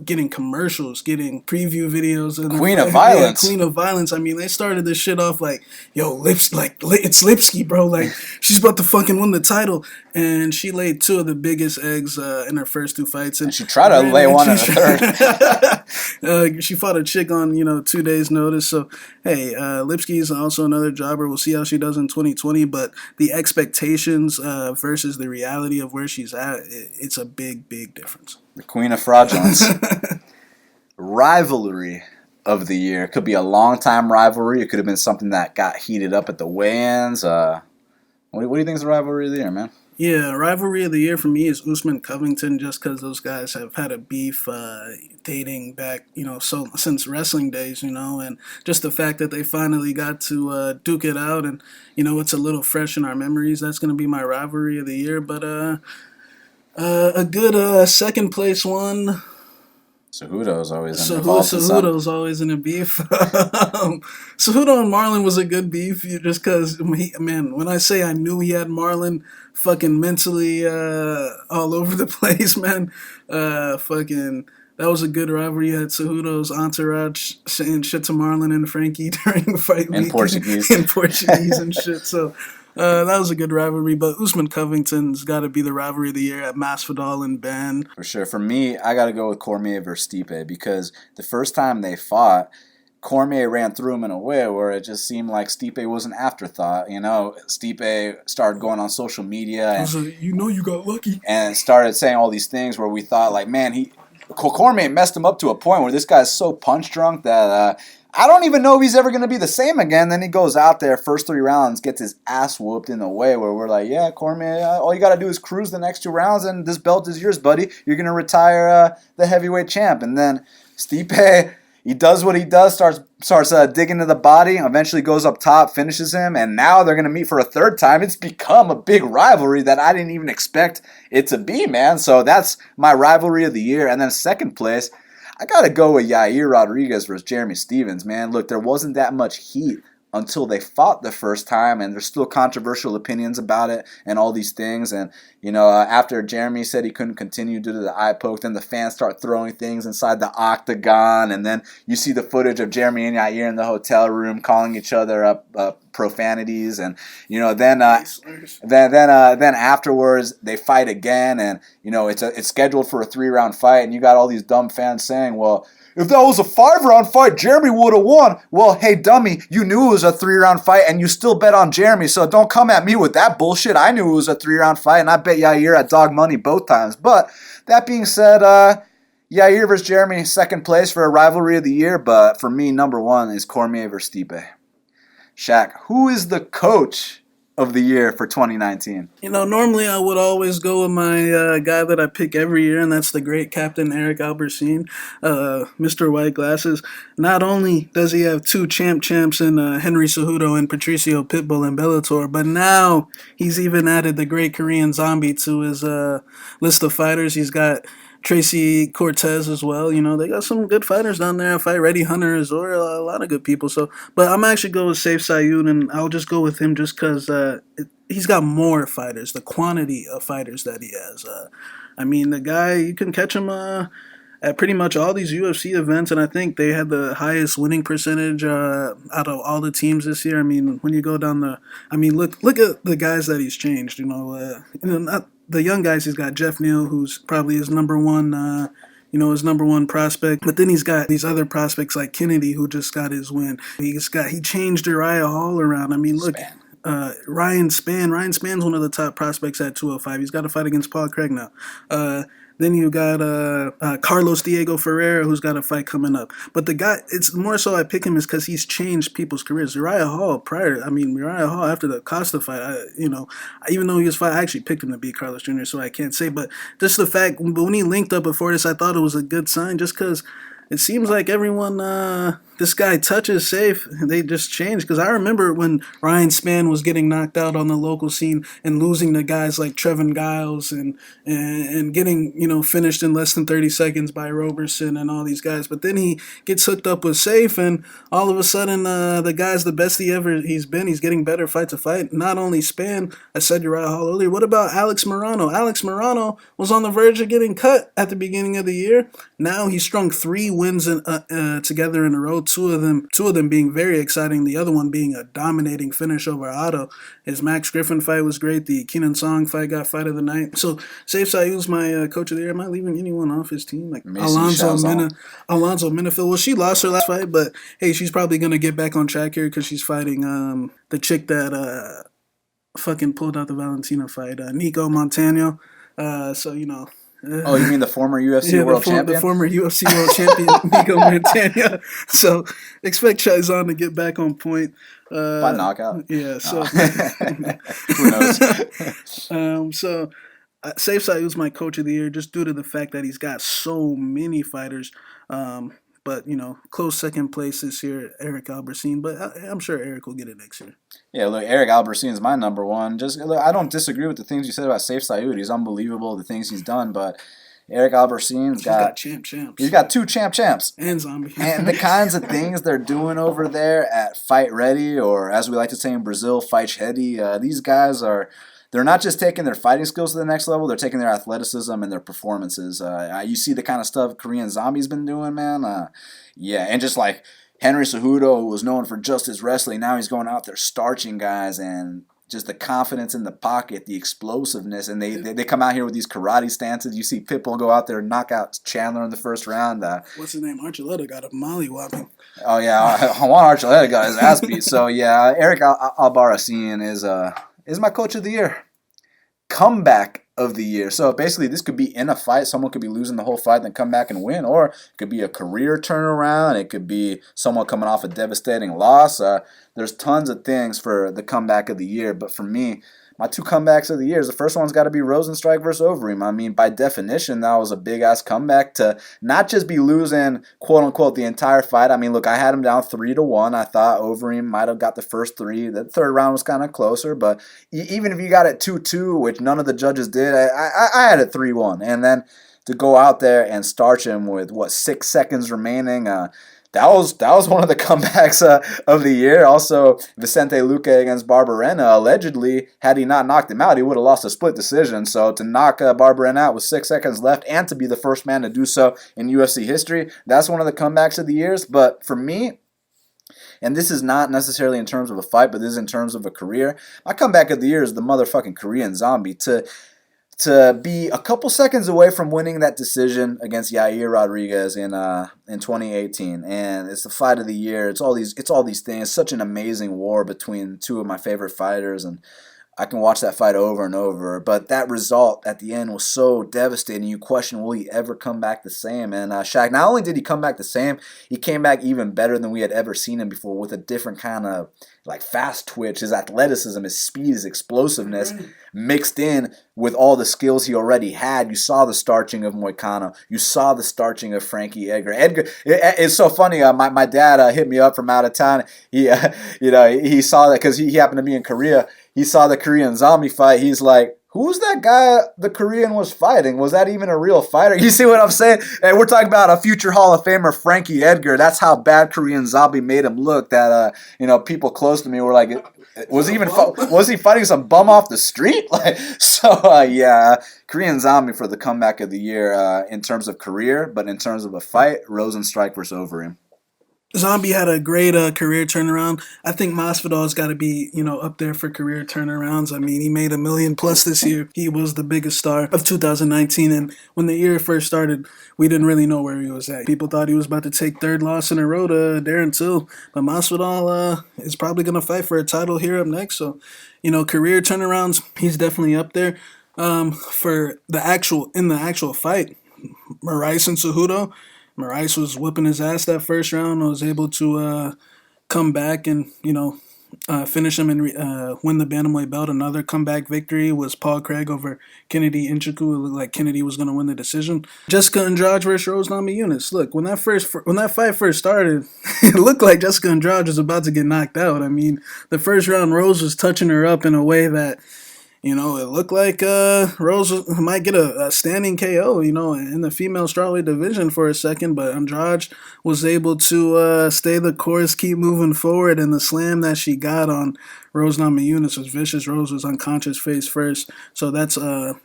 getting commercials, getting preview videos. And Queen of Violence. Yeah, Queen of Violence. They started this shit off yo, it's Lipski, bro. She's about to fucking win the title. And she laid two of the biggest eggs in her first two fights. And she tried to lay one in the third. She fought a chick on, 2 days' notice. So, hey, Lipski is also another jobber. We'll see how she does in 2020. But the expectations versus the reality of where she's at, it's a big, big difference. The Queen of Fraudulence. Rivalry of the year. It could be a long-time rivalry. It could have been something that got heated up at the weigh-ins. What do you think is the rivalry of the year, man? Yeah, rivalry of the year for me is Usman Covington, just because those guys have had a beef dating back, since wrestling days, and just the fact that they finally got to duke it out, and it's a little fresh in our memories. That's going to be my rivalry of the year. But a good second place one. Cejudo's always in a beef. Cejudo and Marlon was a good beef, just because, when I say I knew he had Marlon fucking mentally all over the place, man, that was a good rivalry. You had Cejudo's entourage saying shit to Marlon and Frankie during the fight week. In Portuguese. In Portuguese and shit, so... that was a good rivalry, but Usman Covington's got to be the rivalry of the year at Masvidal and Ben. For sure. For me, I got to go with Cormier versus Stipe, because the first time they fought, Cormier ran through him in a way where it just seemed like Stipe was an afterthought. Stipe started going on social media. And, you got lucky. And started saying all these things where we thought, Cormier messed him up to a point where this guy's so punch drunk that I don't even know if he's ever going to be the same again. Then he goes out there, first 3 rounds, gets his ass whooped in a way where we're like, yeah, Cormier, all you got to do is cruise the next 2 rounds, and this belt is yours, buddy. You're going to retire the heavyweight champ. And then Stipe, he does what he does, starts digging to the body, eventually goes up top, finishes him, and now they're going to meet for a 3rd time. It's become a big rivalry that I didn't even expect it to be, man. So that's my rivalry of the year. And then 2nd place, I got to go with Yair Rodriguez versus Jeremy Stephens, man. Look, there wasn't that much heat until they fought the first time, and there's still controversial opinions about it and all these things. And, after Jeremy said he couldn't continue due to the eye poke, then the fans start throwing things inside the octagon, and then you see the footage of Jeremy and Yair in the hotel room calling each other up profanities, and then afterwards they fight again, and it's scheduled for a 3-round fight, and you got all these dumb fans saying, well, if that was a 5-round fight, Jeremy would have won. Well, hey, dummy, you knew it was a 3-round fight, and you still bet on Jeremy, so don't come at me with that bullshit. I knew it was a 3-round fight, and I bet Yair at dog money both times. But that being said, Yair versus Jeremy, 2nd place for a rivalry of the year, but for me, number 1 is Cormier versus Stipe. Shaq, who is the coach of the year for 2019? Normally I would always go with my guy that I pick every year, and that's the great Captain Eric Albertine, Mr. White Glasses. Not only does he have 2 champs in Henry Cejudo and Patricio Pitbull in Bellator, but now he's even added the great Korean Zombie to his list of fighters. He's got Tracy Cortez as well. They got some good fighters down there. Fight Ready Hunter, Azor, a lot of good people. So, but I'm actually going with Saif Sayoud, and I'll just go with him just because he's got more fighters, the quantity of fighters that he has. The guy, you can catch him at pretty much all these UFC events, and I think they had the highest winning percentage out of all the teams this year. When you go down look at the guys that he's changed. Not the young guys. He's got Jeff Neal, who's probably his number one. His number one prospect. But then he's got these other prospects like Kennedy, who just got his win. He changed Uriah Hall around. Look. Ryan Spann. Ryan Spann's one of the top prospects at 205. He's got a fight against Paul Craig now. Then you got Carlos Diego Ferreira, who's got a fight coming up. But the guy, it's more so I pick him is because he's changed people's careers. Uriah Hall after the Costa fight, even though he was fight, I actually picked him to beat Carlos Jr., so I can't say. But just the fact, when he linked up before this, I thought it was a good sign just because it seems like everyone this guy touches safe, they just change. Because I remember when Ryan Spann was getting knocked out on the local scene and losing to guys like Trevin Giles and getting finished in less than 30 seconds by Roberson and all these guys. But then he gets hooked up with Safe, and all of a sudden the guy's the best he's been. He's getting better fight to fight. Not only Spann, I said Uriah Hall earlier. What about Alex Morano? Alex Morano was on the verge of getting cut at the beginning of the year. Now he strung 3 wins together in a row. Two of them being very exciting. The other one being a dominating finish over Otto. His Max Griffin fight was great. The Keenan Song fight got fight of the night. So Saif Sayoud's my coach of the year. Am I leaving anyone off his team? Like Alonzo Minifield. Well, she lost her last fight, but hey, she's probably gonna get back on track here because she's fighting the chick that fucking pulled out the Valentina fight, Nico Montano. Oh, you mean the former UFC world champion? The former UFC world champion, Nico Montana. So expect Chizon to get back on point. By knockout? Yeah, so. Who knows? Saif Sayoud's my coach of the year just due to the fact that he's got so many fighters. But, close 2nd place this year, Eric Albertine. But I'm sure Eric will get it next year. Yeah, look, Eric Albertine is my number 1. I don't disagree with the things you said about Saif Sayoud. He's unbelievable, the things he's done. But Eric Albertine's got champs. He's got 2 champs. And Zombie. And the kinds of things they're doing over there at Fight Ready, or as we like to say in Brazil, Fight Ready, these guys they're not just taking their fighting skills to the next level, they're taking their athleticism and their performances. You see the kind of stuff Korean Zombie's been doing, man. And just like Henry Cejudo was known for just his wrestling, now he's going out there starching guys, and just the confidence in the pocket, the explosiveness, and they come out here with these karate stances. You see Pitbull go out there and knock out Chandler in the first round. What's his name? Archuleta got a mollywhopping. Oh, yeah. Juan Archuleta got his ass beat. So, yeah, Eric Albarracin is my coach of the year. comeback of the year. So basically, this could be in a fight. Someone could be losing the whole fight, then come back and win, or it could be a career turnaround. It could be someone coming off a devastating loss. There's tons of things for the comeback of the year, but for me, my two comebacks of the year, the first one's got to be Rosenstrike versus Overeem. I mean, by definition, that was a big-ass comeback to not just be losing, quote-unquote, the entire fight. I mean, look, I had him down 3-1. I thought Overeem might have got the first three. The third round was kind of closer, but even if you got it 2-2, which none of the judges did, I had it 3-1. And then to go out there and starch him with, 6 seconds remaining, that was one of the comebacks of the year. Also, Vicente Luque against Barberena. Allegedly, had he not knocked him out, he would have lost a split decision. So to knock Barberena out with 6 seconds left and to be the first man to do so in UFC history, that's one of the comebacks of the years. But for me, and this is not necessarily in terms of a fight, but this is in terms of a career, my comeback of the year is the motherfucking Korean Zombie. To be a couple seconds away from winning that decision against Yair Rodriguez in 2018, and it's the fight of the year. It's all these things. It's such an amazing war between two of my favorite fighters, and I can watch that fight over and over. But that result at the end was so devastating. You question, will he ever come back the same? And Shaq, not only did he come back the same, he came back even better than we had ever seen him before, with a different kind of like fast twitch, his athleticism, his speed, his explosiveness mixed in with all the skills he already had. You saw the starching of Moicano. You saw the starching of Frankie Edgar. It's so funny. My dad hit me up from out of town. He he saw that because he happened to be in Korea. He saw the Korean Zombie fight. He's like, who's that guy the Korean was fighting? Was that even a real fighter? You see what I'm saying? And we're talking about a future Hall of Famer, Frankie Edgar. That's how bad Korean Zombie made him look. That people close to me were like, was he fighting some bum off the street? Korean Zombie for the comeback of the year in terms of career, but in terms of a fight, Rosenstrike versus Overeem. Zombie had a great career turnaround. I think Masvidal's got to be, up there for career turnarounds. I mean, he made $1 million plus this year. He was the biggest star of 2019, and when the year first started, we didn't really know where he was at. People thought he was about to take third loss in a row to Darren Till, but Masvidal is probably going to fight for a title here up next. So, career turnarounds, he's definitely up there. For the actual fight, Moraes and Cejudo. Moraes was whooping his ass that first round. I was able to come back and, finish him and win the bantamweight belt. Another comeback victory was Paul Craig over Kennedy Nzechukwu. It looked like Kennedy was going to win the decision. Jessica Andrade versus Rose Namajunas. Look, when that fight first started, it looked like Jessica Andrade was about to get knocked out. I mean, the first round, Rose was touching her up in a way that, it looked like Rose might get a standing KO, in the female strawweight division for a second, but Andrade was able to stay the course, keep moving forward, and the slam that she got on Rose Namajunas was vicious. Rose was unconscious face first, so that's some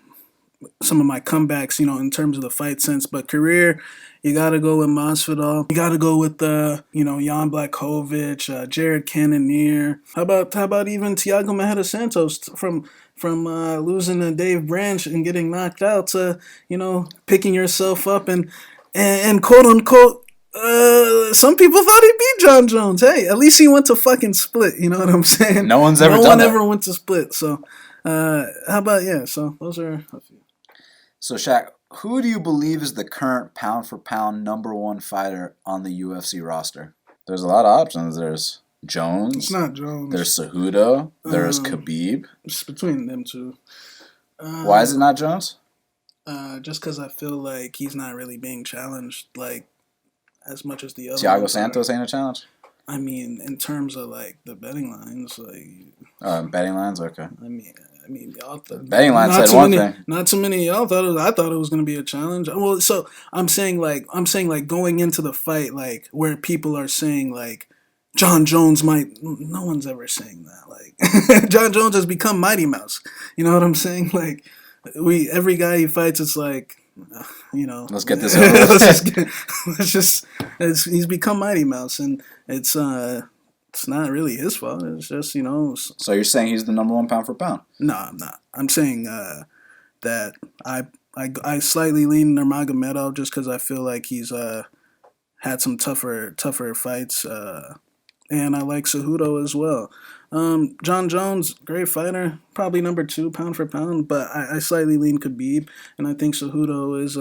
of my comebacks, in terms of the fight sense. But career, you got to go with Masvidal. You got to go with Jan Blachowicz, Jared Cannonier. How about even Thiago Majeda Santos from losing to Dave Branch and getting knocked out to, picking yourself up and quote unquote, some people thought he beat John Jones. Hey, at least he went to fucking Split. You know what I'm saying? No one ever went to Split. So, how about, so those are a few. So, Shaq, who do you believe is the current pound-for-pound number one fighter on the UFC roster? There's a lot of options. There's Jones. It's not Jones. There's Cejudo. There's Khabib. It's between them two. Why is it not Jones? Just because I feel like he's not really being challenged as much as the other. Thiago Santos ain't a challenge? I mean, in terms of the betting lines, betting lines, okay. I mean, y'all thought betting line said one thing. Not too many of y'all thought I thought it was going to be a challenge. Well, so I'm saying going into the fight, where people are saying John Jones might. No one's ever saying that. John Jones has become Mighty Mouse. You know what I'm saying? Every guy he fights, it's let's get this over. He's become Mighty Mouse, and it's not really his fault. It's just, So you're saying he's the number one pound for pound? No, I'm not. I'm saying that I slightly lean Nurmagomedov just because I feel like he's had some tougher fights, and I like Cejudo as well. John Jones, great fighter, probably number 2 pound for pound, but I slightly lean Khabib, and I think Cejudo is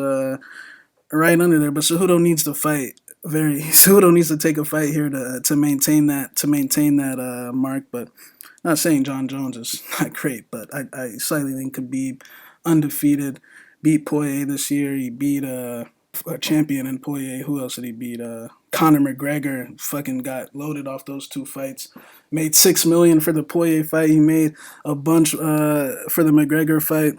right under there. But Cejudo needs to fight. Cejudo needs to take a fight here to maintain that mark. But not saying John Jones is not great, but I slightly think Khabib, undefeated, beat Poirier this year. He beat a champion in Poirier. Who else did he beat? Conor McGregor. Fucking got loaded off those 2 fights. Made $6 million for the Poirier fight. He made a bunch for the McGregor fight.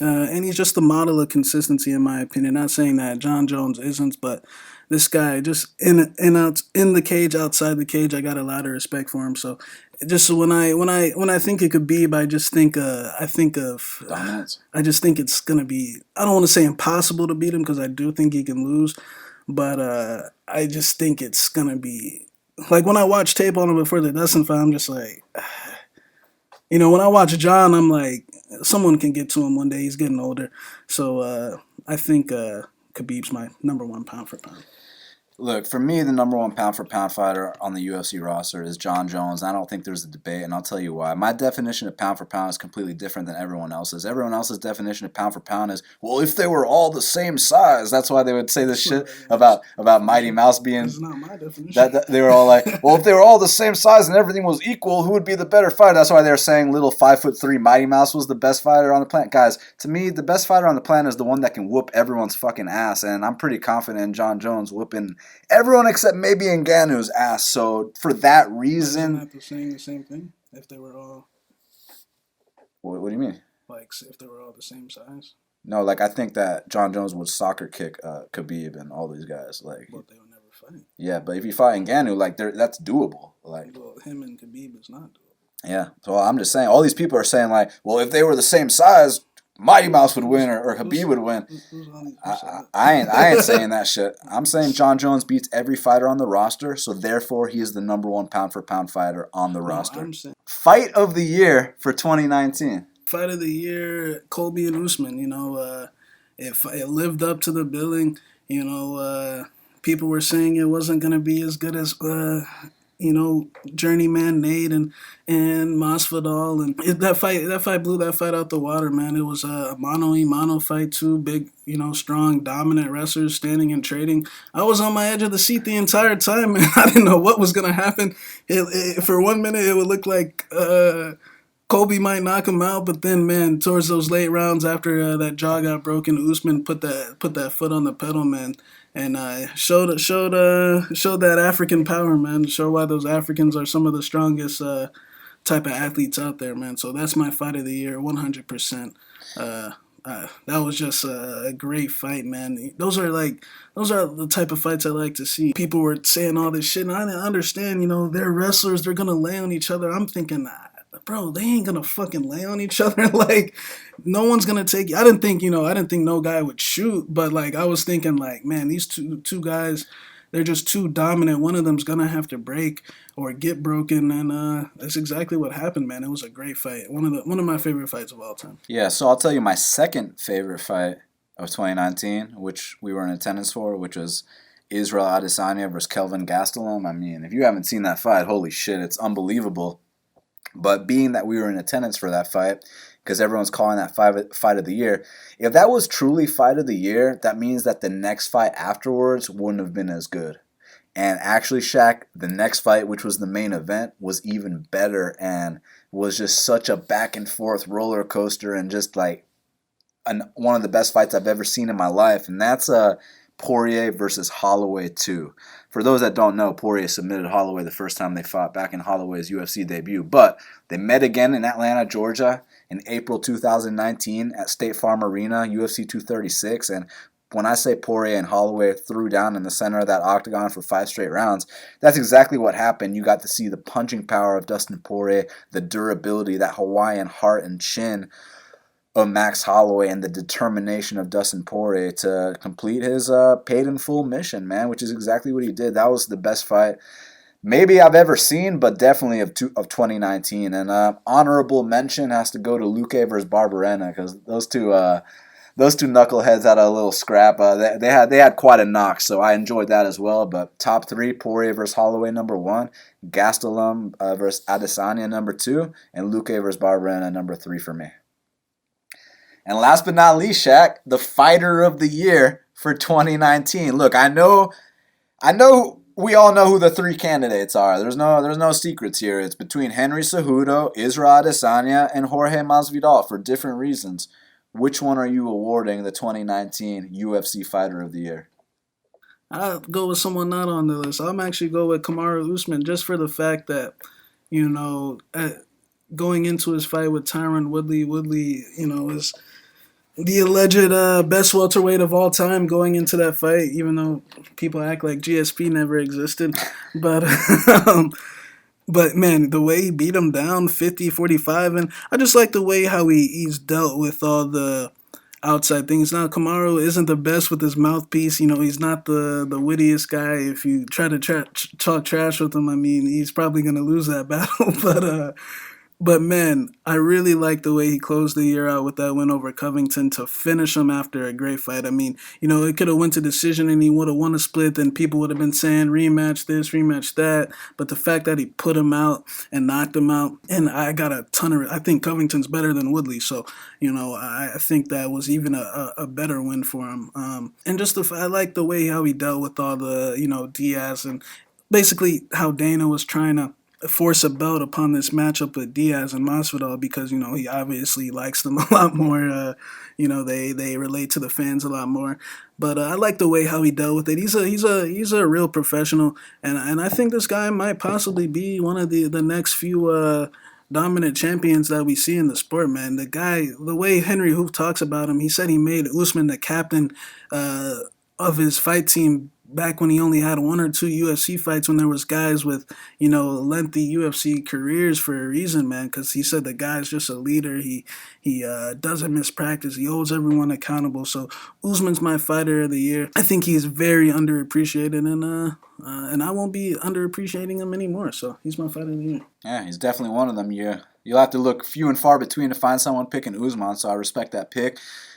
And he's just the model of consistency, in my opinion. Not saying that John Jones isn't, but this guy just in the cage, outside the cage, I got a lot of respect for him. So just when I think it could be, but I just think Dominance. I just think it's gonna be. I don't want to say impossible to beat him because I do think he can lose, but I just think it's gonna be like when I watch tape on him before the Dustin fight, I'm just like, when I watch John, I'm like, someone can get to him one day. He's getting older, so I think Khabib's my number 1 pound for pound. Look, for me, the number 1 pound for pound fighter on the UFC roster is John Jones. I don't think there's a debate, and I'll tell you why. My definition of pound for pound is completely different than everyone else's. Everyone else's definition of pound for pound is, well, if they were all the same size. That's why they would say this shit about Mighty Mouse being. That's not my definition. That they were all like, well, if they were all the same size and everything was equal, who would be the better fighter? That's why they were saying little 5'3" Mighty Mouse was the best fighter on the planet. Guys, to me, the best fighter on the planet is the one that can whoop everyone's fucking ass, and I'm pretty confident in John Jones whooping everyone except maybe Ngannou's ass. So for that reason, Isn't that saying the same thing? If they were all what do you mean? like, if they were all the same size, No, like I think that John Jones would soccer kick Khabib and all these guys. Like, but they would never fight. yeah, but if you fight Ngannou, like that's doable. Like, Well, him and Khabib is not doable. yeah. So I'm just saying, all these people are saying like, well, if they were the same size, Mighty Mouse would win or Khabib would win. I ain't saying that shit. I'm saying John Jones beats every fighter on the roster, so therefore he is the number 1 pound for pound fighter on the roster. I'm saying Fight of the year for 2019. fight of the year, Colby and Usman. It lived up to the billing. People were saying it wasn't gonna be as good as journeyman Nate and Masvidal, and that fight blew that fight out the water, man. It was a mano fight, 2 big, strong, dominant wrestlers standing and trading. I was on my edge of the seat the entire time, man. I didn't know what was gonna happen. For 1 minute, it would look like Colby might knock him out, but then, man, towards those late rounds after that jaw got broken, Usman put that foot on the pedal, man. And showed that African power, man. Show why those Africans are some of the strongest type of athletes out there, man. So that's my fight of the year, 100%. That was just a great fight, man. Those are the type of fights I like to see. People were saying all this shit, and I didn't understand. They're wrestlers. They're gonna lay on each other. I'm thinking, bro, they ain't gonna fucking lay on each other. Like, no one's gonna take you. I didn't think no guy would shoot, but like I was thinking, like, man, these two guys, they're just too dominant. One of them's gonna have to break or get broken, and that's exactly what happened, man. It was a great fight. One of my favorite fights of all time. Yeah, so I'll tell you my second favorite fight of 2019, which we were in attendance for, which was Israel Adesanya versus Kelvin Gastelum. I mean, if you haven't seen that fight, holy shit, it's unbelievable. But being that we were in attendance for that fight, because everyone's calling that fight of the year, if that was truly fight of the year, that means that the next fight afterwards wouldn't have been as good. And actually, Shaq, the next fight, which was the main event, was even better and was just such a back and forth roller coaster and just like one of the best fights I've ever seen in my life. And that's Poirier versus Holloway 2. For those that don't know, Poirier submitted Holloway the first time they fought back in Holloway's UFC debut. But they met again in Atlanta, Georgia in April 2019 at State Farm Arena, UFC 236. And when I say Poirier and Holloway threw down in the center of that octagon for 5 straight rounds, that's exactly what happened. You got to see the punching power of Dustin Poirier, the durability, that Hawaiian heart and chin of Max Holloway, and the determination of Dustin Poirier to complete his paid in full mission, man, which is exactly what he did. That was the best fight maybe I've ever seen, but definitely of 2019. And honorable mention has to go to Luque versus Barberena, because those those two knuckleheads had a little scrap. They had quite a knock, so I enjoyed that as well. But top three: Poirier versus Holloway, number one; Gastelum versus Adesanya, number two; and Luque versus Barberena, number three for me. And last but not least, Shaq, the fighter of the year for 2019. Look, I know we all know who the three candidates are. There's no secrets here. It's between Henry Cejudo, Israel Adesanya, and Jorge Masvidal for different reasons. Which one are you awarding the 2019 UFC Fighter of the Year? I'll go with someone not on the list. I'm actually go with Kamaru Usman just for the fact that, you know, going into his fight with Tyron Woodley, is the alleged best welterweight of all time going into that fight, even though people act like GSP never existed. But but man, the way he beat him down 50-45, and I just like the way how he's dealt with all the outside things. Now, Kamaru isn't the best with his mouthpiece. He's not the wittiest guy. If you try to talk trash with him, I mean, he's probably going to lose that battle. But man, I really like the way he closed the year out with that win over Covington to finish him after a great fight. I mean, it could have went to decision and he would have won a split, then people would have been saying rematch this, rematch that. But the fact that he put him out and knocked him out, and I got I think Covington's better than Woodley, so I think that was even a better win for him. And just I like the way how he dealt with all the Diaz, and basically how Dana was trying to force a belt upon this matchup with Diaz and Masvidal because he obviously likes them a lot more. They relate to the fans a lot more. But I like the way how he dealt with it. He's a real professional, and I think this guy might possibly be one of the next few dominant champions that we see in the sport, man. The way Henry Hoof talks about him, he said he made Usman the captain of his fight team back when he only had one or two UFC fights, when there was guys with, lengthy UFC careers for a reason, man, because he said the guy's just a leader. He doesn't miss practice. He holds everyone accountable. So Usman's my fighter of the year. I think he's very underappreciated, and I won't be underappreciating him anymore. So he's my fighter of the year. Yeah, he's definitely one of them. You'll have to look few and far between to find someone picking Usman, so I respect that pick.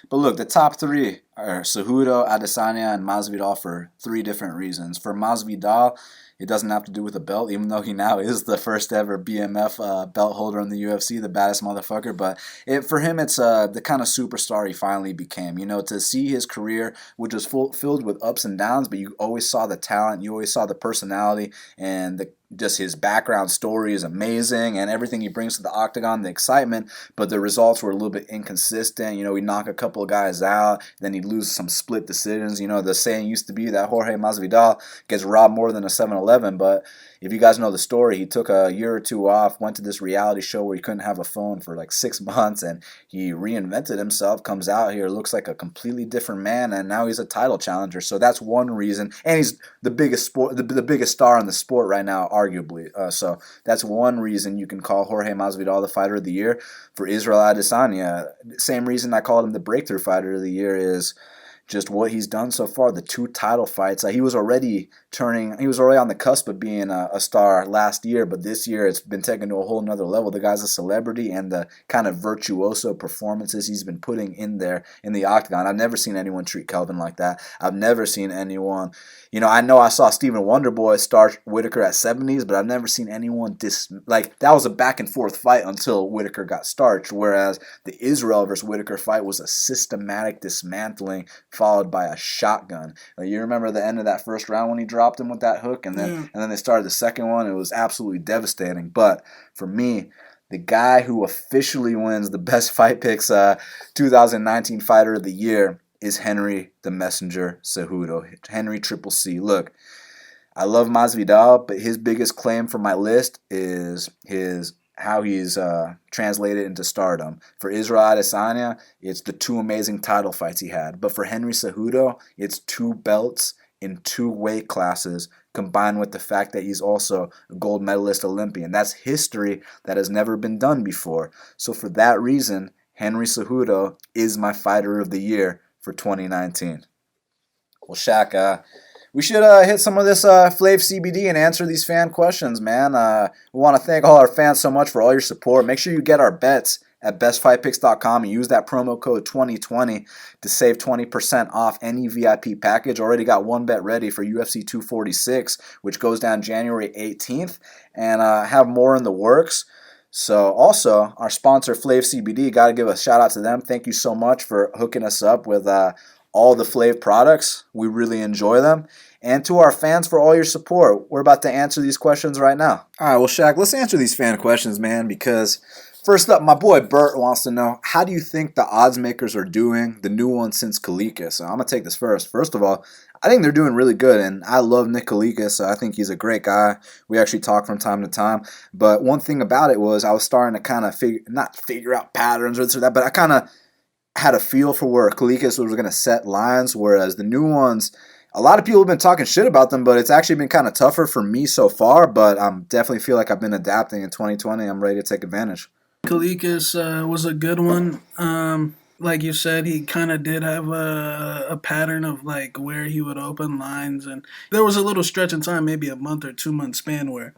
But look, the top three are Cejudo, Adesanya, and Masvidal for three different reasons. For Masvidal, it doesn't have to do with a belt, even though he now is the first ever BMF belt holder in the UFC, the baddest motherfucker. But for him, it's the kind of superstar he finally became. To see his career, which was filled with ups and downs, but you always saw the talent, you always saw the personality, and just his background story is amazing, and everything he brings to the octagon, the excitement, but the results were a little bit inconsistent. He'd knock a couple of guys out, then he'd lose some split decisions. The saying used to be that Jorge Masvidal gets robbed more than a 7-Eleven, but if you guys know the story, he took a year or two off, went to this reality show where he couldn't have a phone for like 6 months, and he reinvented himself, comes out here, looks like a completely different man, and now he's a title challenger. So that's one reason, and he's the biggest star in the sport right now, arguably. So that's one reason you can call Jorge Masvidal the fighter of the year. For Israel Adesanya, same reason I called him the breakthrough fighter of the year is just what he's done so far. The 2 title fights. He was already on the cusp of being a star last year, but this year it's been taken to a whole nother level. The guy's a celebrity, and the kind of virtuoso performances he's been putting in there in the octagon. I've never seen anyone treat Kelvin like that. I've never seen anyone. I know I saw Stephen Wonderboy starch Whitaker at 70s, but I've never seen anyone that was a back and forth fight until Whitaker got starched, whereas the Israel versus Whitaker fight was a systematic dismantling followed by a shotgun. You remember the end of that first round when he dropped him with that hook, and then they started the second one. It was absolutely devastating. But for me, the guy who officially wins the Best Fight Picks 2019 Fighter of the Year is Henry the Messenger Cejudo. Henry Triple C. Look, I love Masvidal, but his biggest claim for my list is how he's translated into stardom. For Israel Adesanya, it's the 2 amazing title fights he had. But for Henry Cejudo, it's 2 belts in 2 weight classes, combined with the fact that he's also a gold medalist Olympian. That's history that has never been done before. So for that reason, Henry Cejudo is my fighter of the year for 2019. Well, Shaq, we should hit some of this Flav CBD and answer these fan questions, man. We want to thank all our fans so much for all your support. Make sure you get our bets at bestfightpicks.com and use that promo code 2020 to save 20% off any VIP package. Already got one bet ready for UFC 246, which goes down January 18th, and have more in the works. So also, our sponsor, Flav CBD, got to give a shout out to them. Thank you so much for hooking us up with all the Flav products. We really enjoy them. And to our fans for all your support. We're about to answer these questions right now. All right, well, Shaq, let's answer these fan questions, man, because first up, my boy Bert wants to know, how do you think the odds makers are doing, the new ones since Kalika? So I'm going to take this first. First of all, I think they're doing really good, and I love Nick Kalika, so I think he's a great guy. We actually talk from time to time. But one thing about it was I was starting to kind of not figure out patterns or this or that, but I kind of had a feel for where Kalikas was going to set lines, whereas the new ones, a lot of people have been talking shit about them, but it's actually been kind of tougher for me so far, but I definitely feel like I've been adapting in 2020. I'm ready to take advantage. Kalikas was a good one. Like you said, he kind of did have a pattern of like where he would open lines, and there was a little stretch in time, maybe a month or 2 month span, where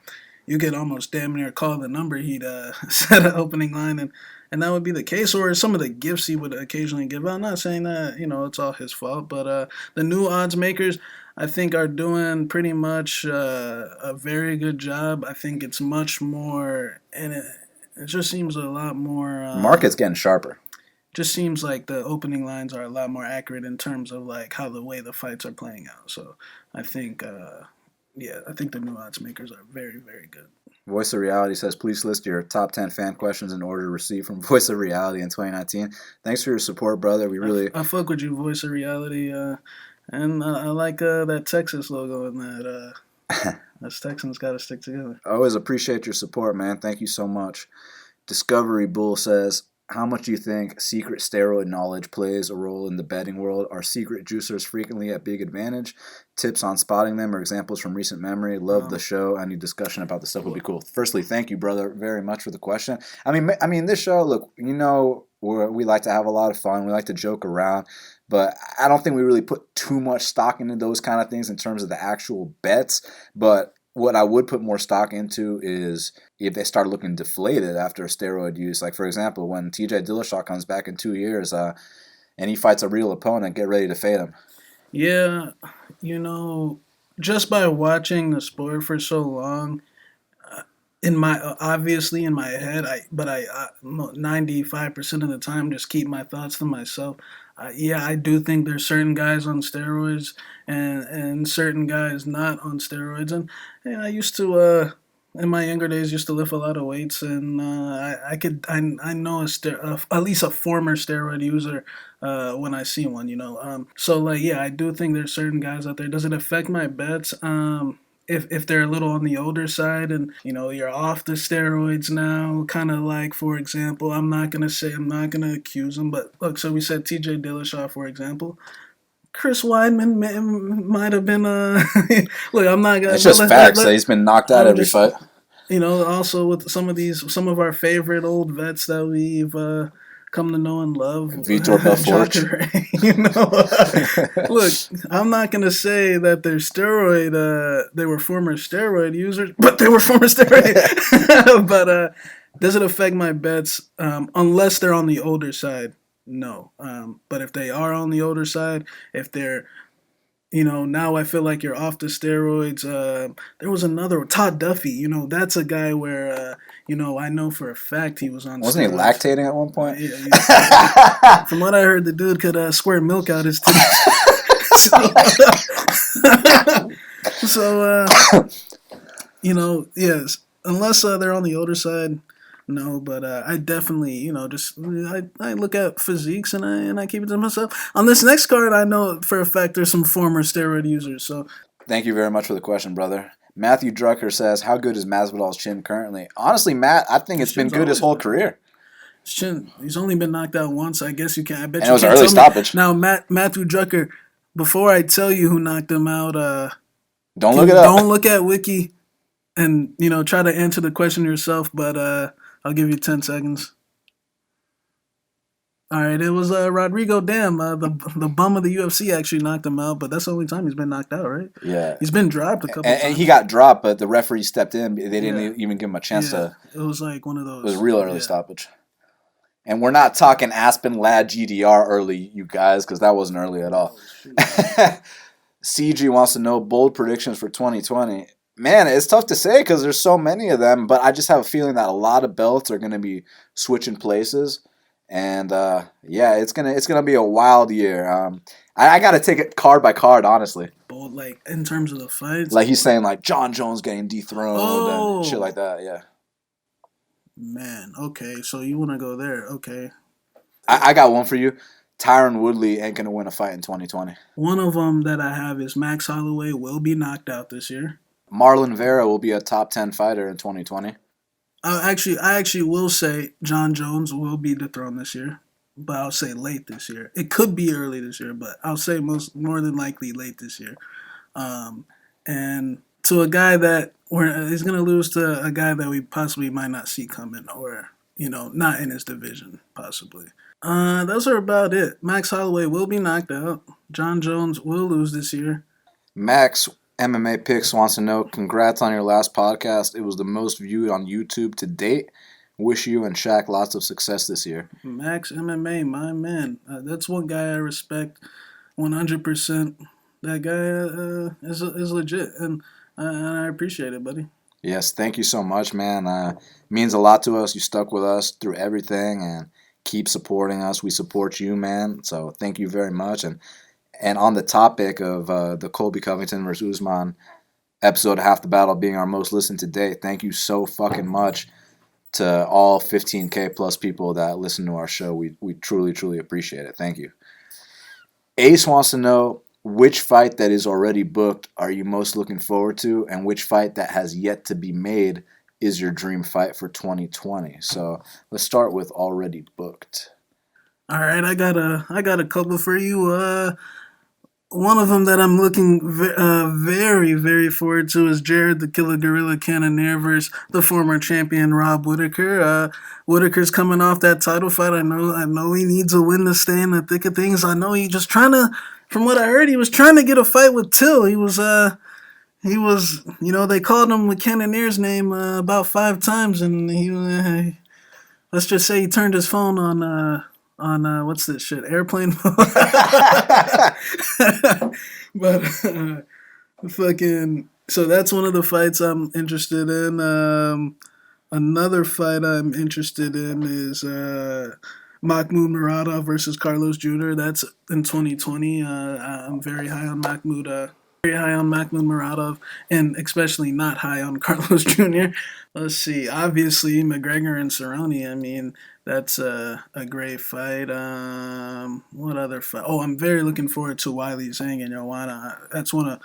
you could almost damn near call the number he'd set an opening line, and that would be the case, or some of the gifts he would occasionally give out. I'm not saying that, it's all his fault, but the new odds makers, I think, are doing pretty much a very good job. I think it's much more, and it just seems a lot more... Market's getting sharper. Just seems like the opening lines are a lot more accurate in terms of like how the way the fights are playing out. So I think, I think the new odds makers are very, very good. Voice of Reality says, please list your top 10 fan questions in order to receive from Voice of Reality in 2019. Thanks for your support, brother. We really... I fuck with you, Voice of Reality. And I like that Texas logo and that us Texans got to stick together. I always appreciate your support, man. Thank you so much. Discovery Bull says, how much do you think secret steroid knowledge plays a role in the betting world? Are secret juicers frequently at big advantage? Tips on spotting them or examples from recent memory? Love the show. Any discussion about this stuff would be cool. Firstly, thank you, brother, very much for the question. I mean, this show, look, we like to have a lot of fun. We like to joke around. But I don't think we really put too much stock into those kind of things in terms of the actual bets. But what I would put more stock into is if they start looking deflated after steroid use. Like, for example, when TJ Dillashaw comes back in 2 years and he fights a real opponent, get ready to fade him. Yeah, just by watching the sport for so long, obviously in my head, I 95% of the time just keep my thoughts to myself. I do think there's certain guys on steroids and certain guys not on steroids, and I used to in my younger days used to lift a lot of weights, and I know at least a former steroid user when I see one, so I do think there's certain guys out there. Does it affect my bets? If they're a little on the older side and, you're off the steroids now, kind of like, for example, I'm not going to accuse them, but look, so we said TJ Dillashaw, for example. Chris Weidman might have been, look, I'm not going to... It's just facts that he's been knocked out every fight. Also with some of our favorite old vets that we've come to know and love. Vitor Belfort. Look, I'm not going to say that they were former steroid users, but they were former steroid. But does it affect my bets? Unless they're on the older side, no. But if they are on the older side, if they're, now I feel like you're off the steroids. There was another one, Todd Duffy. That's a guy where, I know for a fact he was on Wasn't steroids. he lactating at one point? Yeah. From what I heard, the dude could squirt milk out his teeth. So, yes. Unless they're on the older side, no, but I definitely, I look at physiques and I keep it to myself. On this next card, I know for a fact there's some former steroid users. So, thank you very much for the question, brother. Matthew Drucker says, how good is Masvidal's chin currently? Honestly, Matt, I think it's been good his whole career. His chin, he's only been knocked out once. I guess you can. I bet and you it was can't an early tell stoppage. Me. Now, Matthew Drucker, before I tell you who knocked him out, don't look it up. Don't look at Wiki, and try to answer the question yourself. But I'll give you 10 seconds. All right, it was Rodrigo Dam, the bum of the UFC, actually knocked him out, but that's the only time he's been knocked out, right? Yeah. He's been dropped a couple times. And he got dropped, but the referee stepped in. They didn't even give him a chance to... It was like one of those... It was a real early stoppage. And we're not talking Aspen Lad GDR early, you guys, because that wasn't early at all. CG wants to know bold predictions for 2020. Man, it's tough to say because there's so many of them, but I just have a feeling that a lot of belts are going to be switching places. And yeah, it's gonna be a wild year. I gotta take it card by card, honestly. Bold, like in terms of the fights. Like he's saying, like John Jones getting dethroned and shit Oh. like that. Yeah. Man, okay, so you want to go there? Okay. I got one for you. Tyron Woodley ain't gonna win a fight in 2020. One of them that I have is Max Holloway will be knocked out this year. Marlon Vera will be a top 10 fighter in 2020. I actually will say John Jones will be dethroned this year, but I'll say late this year. It could be early this year, but I'll say more than likely late this year. And to a guy that he's going to lose to a guy that we possibly might not see coming, or not in his division possibly. Those are about it. Max Holloway will be knocked out. John Jones will lose this year. Max MMA Picks wants to know, congrats on your last podcast. It was the most viewed on YouTube to date. Wish you and Shaq lots of success this year. Max MMA, my man. That's one guy I respect 100%. That guy is legit, and I appreciate it, buddy. Yes, thank you so much, man. It means a lot to us. You stuck with us through everything and keep supporting us. We support you, man. So thank you very much. And on the topic of the Colby Covington versus Usman episode, Half the Battle being our most listened to date, thank you so fucking much to all 15K plus people that listen to our show. We truly, truly appreciate it. Thank you. Ace wants to know, which fight that is already booked are you most looking forward to, and which fight that has yet to be made is your dream fight for 2020? So let's start with already booked. All right, I got a couple for you. One of them that I'm looking very, very forward to is Jared the Killer Gorilla Cannonier versus the former champion Rob Whittaker. Whittaker's coming off that title fight. I know he needs a win to stay in the thick of things. I know he just trying to, from what I heard, he was trying to get a fight with Till. He was, they called him the Cannonier's name about 5 times, and let's just say he turned his phone on what's this shit, airplane mode. But so that's one of the fights I'm interested in. Another fight I'm interested in is Mahmoud Muradov versus Carlos Jr. That's in 2020. I'm very high on Mahmoud Muradov, and especially not high on Carlos Jr. Let's see. Obviously, McGregor and Cerrone. I mean, that's a great fight. What other fight? Oh, I'm very looking forward to Wiley Zhang and Joanna.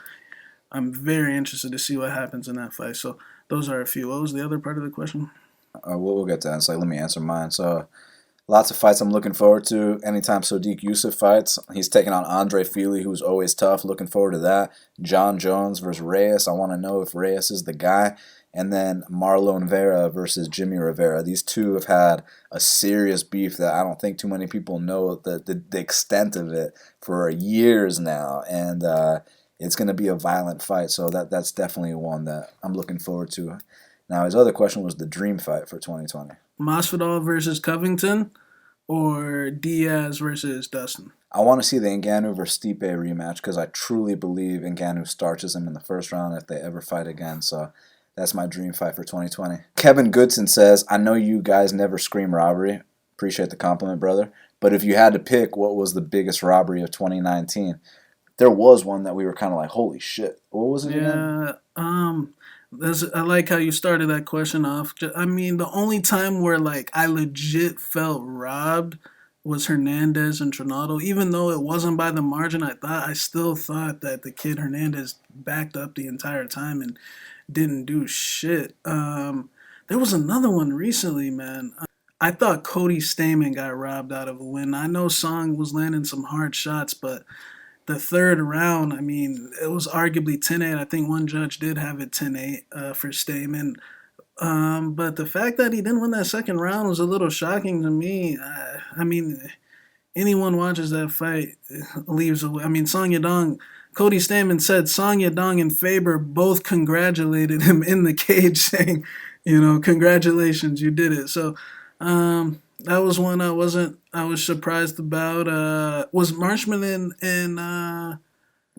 I'm very interested to see what happens in that fight. So those are a few. What was the other part of the question? We'll get to that. So let me answer mine. So lots of fights I'm looking forward to. Anytime Sodiq Yusuff fights, he's taking on Andre Fili, who's always tough. Looking forward to that. John Jones versus Reyes. I want to know if Reyes is the guy. And then Marlon Vera versus Jimmy Rivera. These two have had a serious beef that I don't think too many people know the extent of it for years now. And it's going to be a violent fight. So that's definitely one that I'm looking forward to. Now, his other question was the dream fight for 2020. Masvidal versus Covington or Diaz versus Dustin? I want to see the Ngannou versus Stipe rematch because I truly believe Ngannou starches him in the first round if they ever fight again. So that's my dream fight for 2020. Kevin Goodson says, I know you guys never scream robbery. Appreciate the compliment, brother. But if you had to pick what was the biggest robbery of 2019, there was one that we were kind of like, holy shit. What was it again? I like how you started that question off. I mean, the only time where like I legit felt robbed was Hernandez and Trinaldo. Even though it wasn't by the margin, I still thought that the kid Hernandez backed up the entire time and didn't do shit. There was another one recently, man. I thought Cody Stamen got robbed out of a win. I know Song was landing some hard shots, but the third round, I mean, it was arguably 10-8. I think one judge did have it 10-8 for Stamen. But the fact that he didn't win that second round was a little shocking to me. I mean, anyone watches that fight leaves away. I mean, Song Yadong, Cody Stamen said Song Yadong and Faber both congratulated him in the cage saying, congratulations, you did it. So, That was one I was surprised about. Was Marshman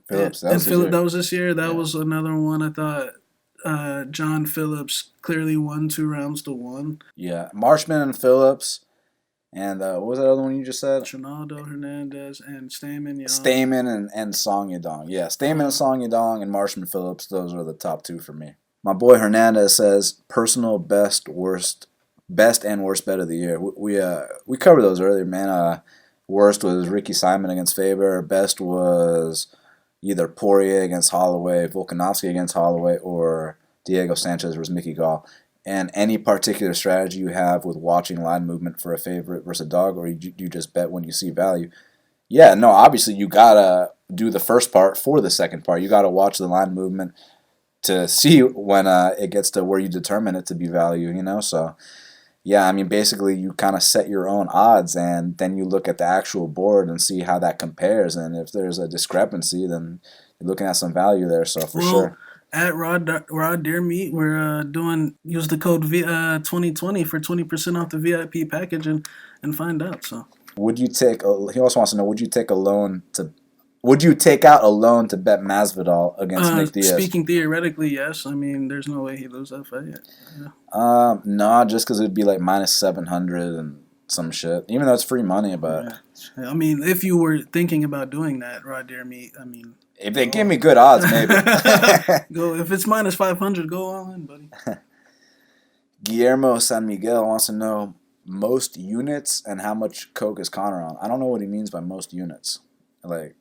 Phillips, that and was his Philip, year. that was this year. That Yeah. was another one I thought John Phillips clearly won 2 rounds to one. Yeah. Marshman and Phillips. And what was that other one you just said? Ronaldo Hernandez and Stamen Young. Stamen and Song Yadong. Yeah, Stamen and Song Yadong and Marshman Phillips. Those are the top two for me. My boy Hernandez says personal best and worst bet of the year. We covered those earlier, man. Worst was Ricky Simon against Faber. Best was either Poirier against Holloway, Volkanovski against Holloway, or Diego Sanchez versus Mickey Gall. And any particular strategy you have with watching line movement for a favorite versus a dog, or you just bet when you see value. Yeah, no, obviously you gotta do the first part for the second part. You gotta watch the line movement to see when it gets to where you determine it to be value, So, yeah, I mean, basically you kind of set your own odds and then you look at the actual board and see how that compares. And if there's a discrepancy, then you're looking at some value there. So, for Well, sure. at Raw Deer Meat, we're use the code 2020 for 20% off the VIP package and find out. So He also wants to know, would you take out a loan to bet Masvidal against Nick Diaz? Speaking theoretically, yes. I mean, there's no way he'd lose that fight. Yeah. No, just because it'd be like minus 700 and some shit. Even though it's free money, but I mean, if you were thinking about doing that, Raw Deer Meat, I mean, if they give me good odds, maybe. go if it's minus 500, go all in, buddy. Guillermo San Miguel wants to know most units and how much coke is Connor on. I don't know what he means by most units. Like,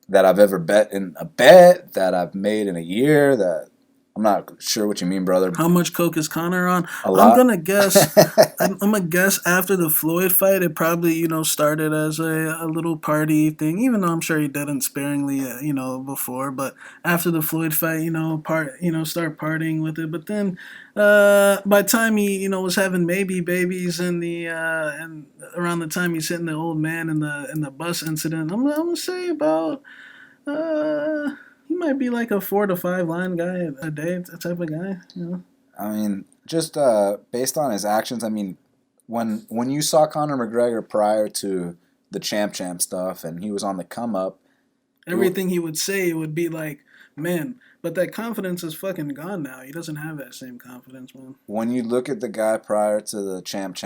that I've ever bet in a bet, that I've made in a year, that I'm not sure what you mean, brother. How much coke is Connor on? A lot? I'm gonna guess. I'm gonna guess after the Floyd fight, it probably started as a little party thing. Even though I'm sure he didn't sparingly, before. But after the Floyd fight, start partying with it. But then, by the time he was having babies and and around the time he's hitting the old man in the bus incident, I'm gonna say about. He might be like a 4 to 5 line guy a day, type of guy. I mean, just based on his actions, I mean, when you saw Conor McGregor prior to the champ stuff and he was on the come up, everything he would say would be like, man, but that confidence is fucking gone now. He doesn't have that same confidence, man. When you look at the guy prior to the champ,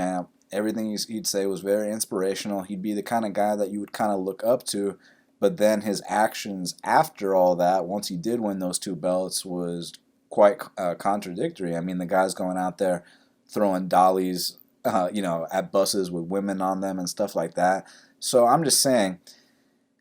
everything he'd say was very inspirational. He'd be the kind of guy that you would kind of look up to. But then his actions after all that, once he did win those 2 belts, was quite contradictory. I mean, the guy's going out there throwing dollies, at buses with women on them and stuff like that. So I'm just saying,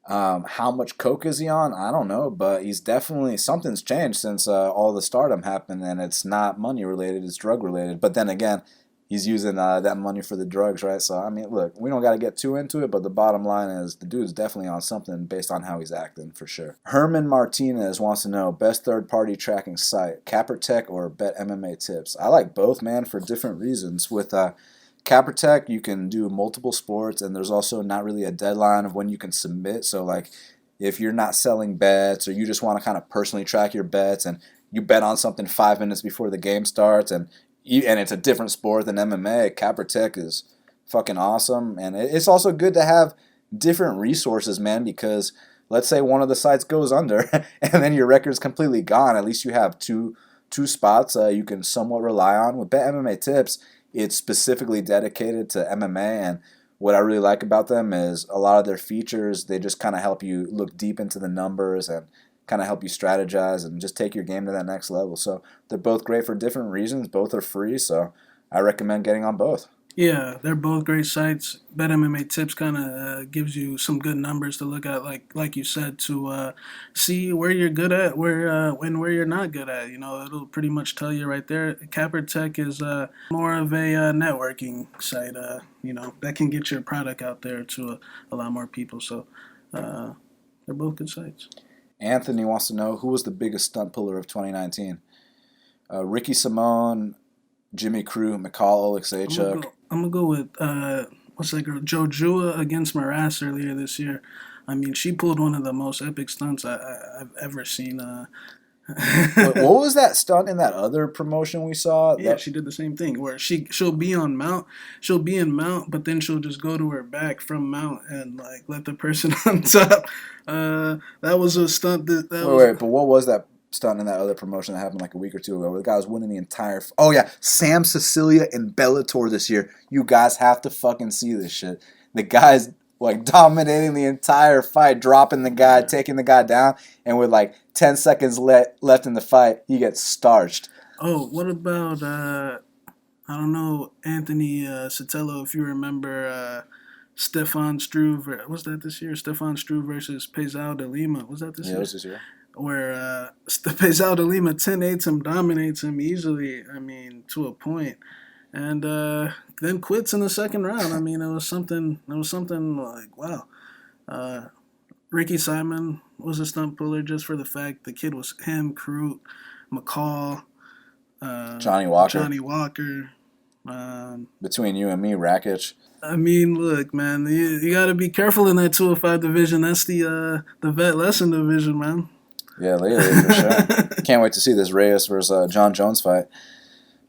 how much coke is he on? I don't know, but he's definitely, something's changed since all the stardom happened, and it's not money related, it's drug related. But then again, he's using that money for the drugs, right? So, I mean, look, we don't got to get too into it, but the bottom line is the dude's definitely on something based on how he's acting, for sure. Herman Martinez wants to know, best third-party tracking site, Capper Tech or Bet MMA Tips? I like both, man, for different reasons. With Capper Tech, you can do multiple sports, and there's also not really a deadline of when you can submit. So, like, if you're not selling bets or you just want to kind of personally track your bets and you bet on something 5 minutes before the game starts and it's a different sport than MMA, Capper Tech is fucking awesome. And it's also good to have different resources, man, because let's say one of the sites goes under and then your record's completely gone. At least you have two spots you can somewhat rely on. With Bet MMA Tips, it's specifically dedicated to MMA, and what I really like about them is a lot of their features, they just kind of help you look deep into the numbers and kind of help you strategize and just take your game to that next level. So they're both great for different reasons. Both are free, so I recommend getting on both. Yeah, they're both great sites. Bet MMA Tips kind of gives you some good numbers to look at, like you said, to see where you're good at, where you're not good at. It'll pretty much tell you right there. Capper Tech is more of a networking site. That can get your product out there to a lot more people. So they're both good sites. Anthony wants to know, who was the biggest stunt puller of 2019? Ricky Simone, Jimmy Crew, Mikhail Oleksiejczuk. I'm going to go with, what's that girl? Jojua against Morass earlier this year. I mean, she pulled one of the most epic stunts I've ever seen. What was that stunt in that other promotion we saw? Yeah, she did the same thing where she'll be on mount, she'll be in mount, but then she'll just go to her back from mount and like let the person on top. That was a stunt Wait, but what was that stunt in that other promotion that happened like a week or two ago where the guy was winning the entire? Oh yeah, Sam Cecilia in Bellator this year. You guys have to fucking see this shit. The guy's like dominating the entire fight, dropping the guy, taking the guy down, and with like 10 seconds left in the fight, he gets starched. Oh, what about I don't know, Anthony Sotelo, if you remember Stefan Struve, was that this year? Stefan Struve versus Pesao de Lima. Was that this year? Yeah, it was this year. Where Pesao de Lima 10-8 him, dominates him easily, I mean, to a point. And then quits in the second round. I mean, it was something like, wow. Ricky Simon was a stunt puller just for the fact the kid was him, Crute, McCall, Johnny Walker. Between you and me, Rakic. I mean, look, man, you got to be careful in that 205 division. That's the vet lesson division, man. Yeah, lately, for sure. Can't wait to see this Reyes versus John Jones fight.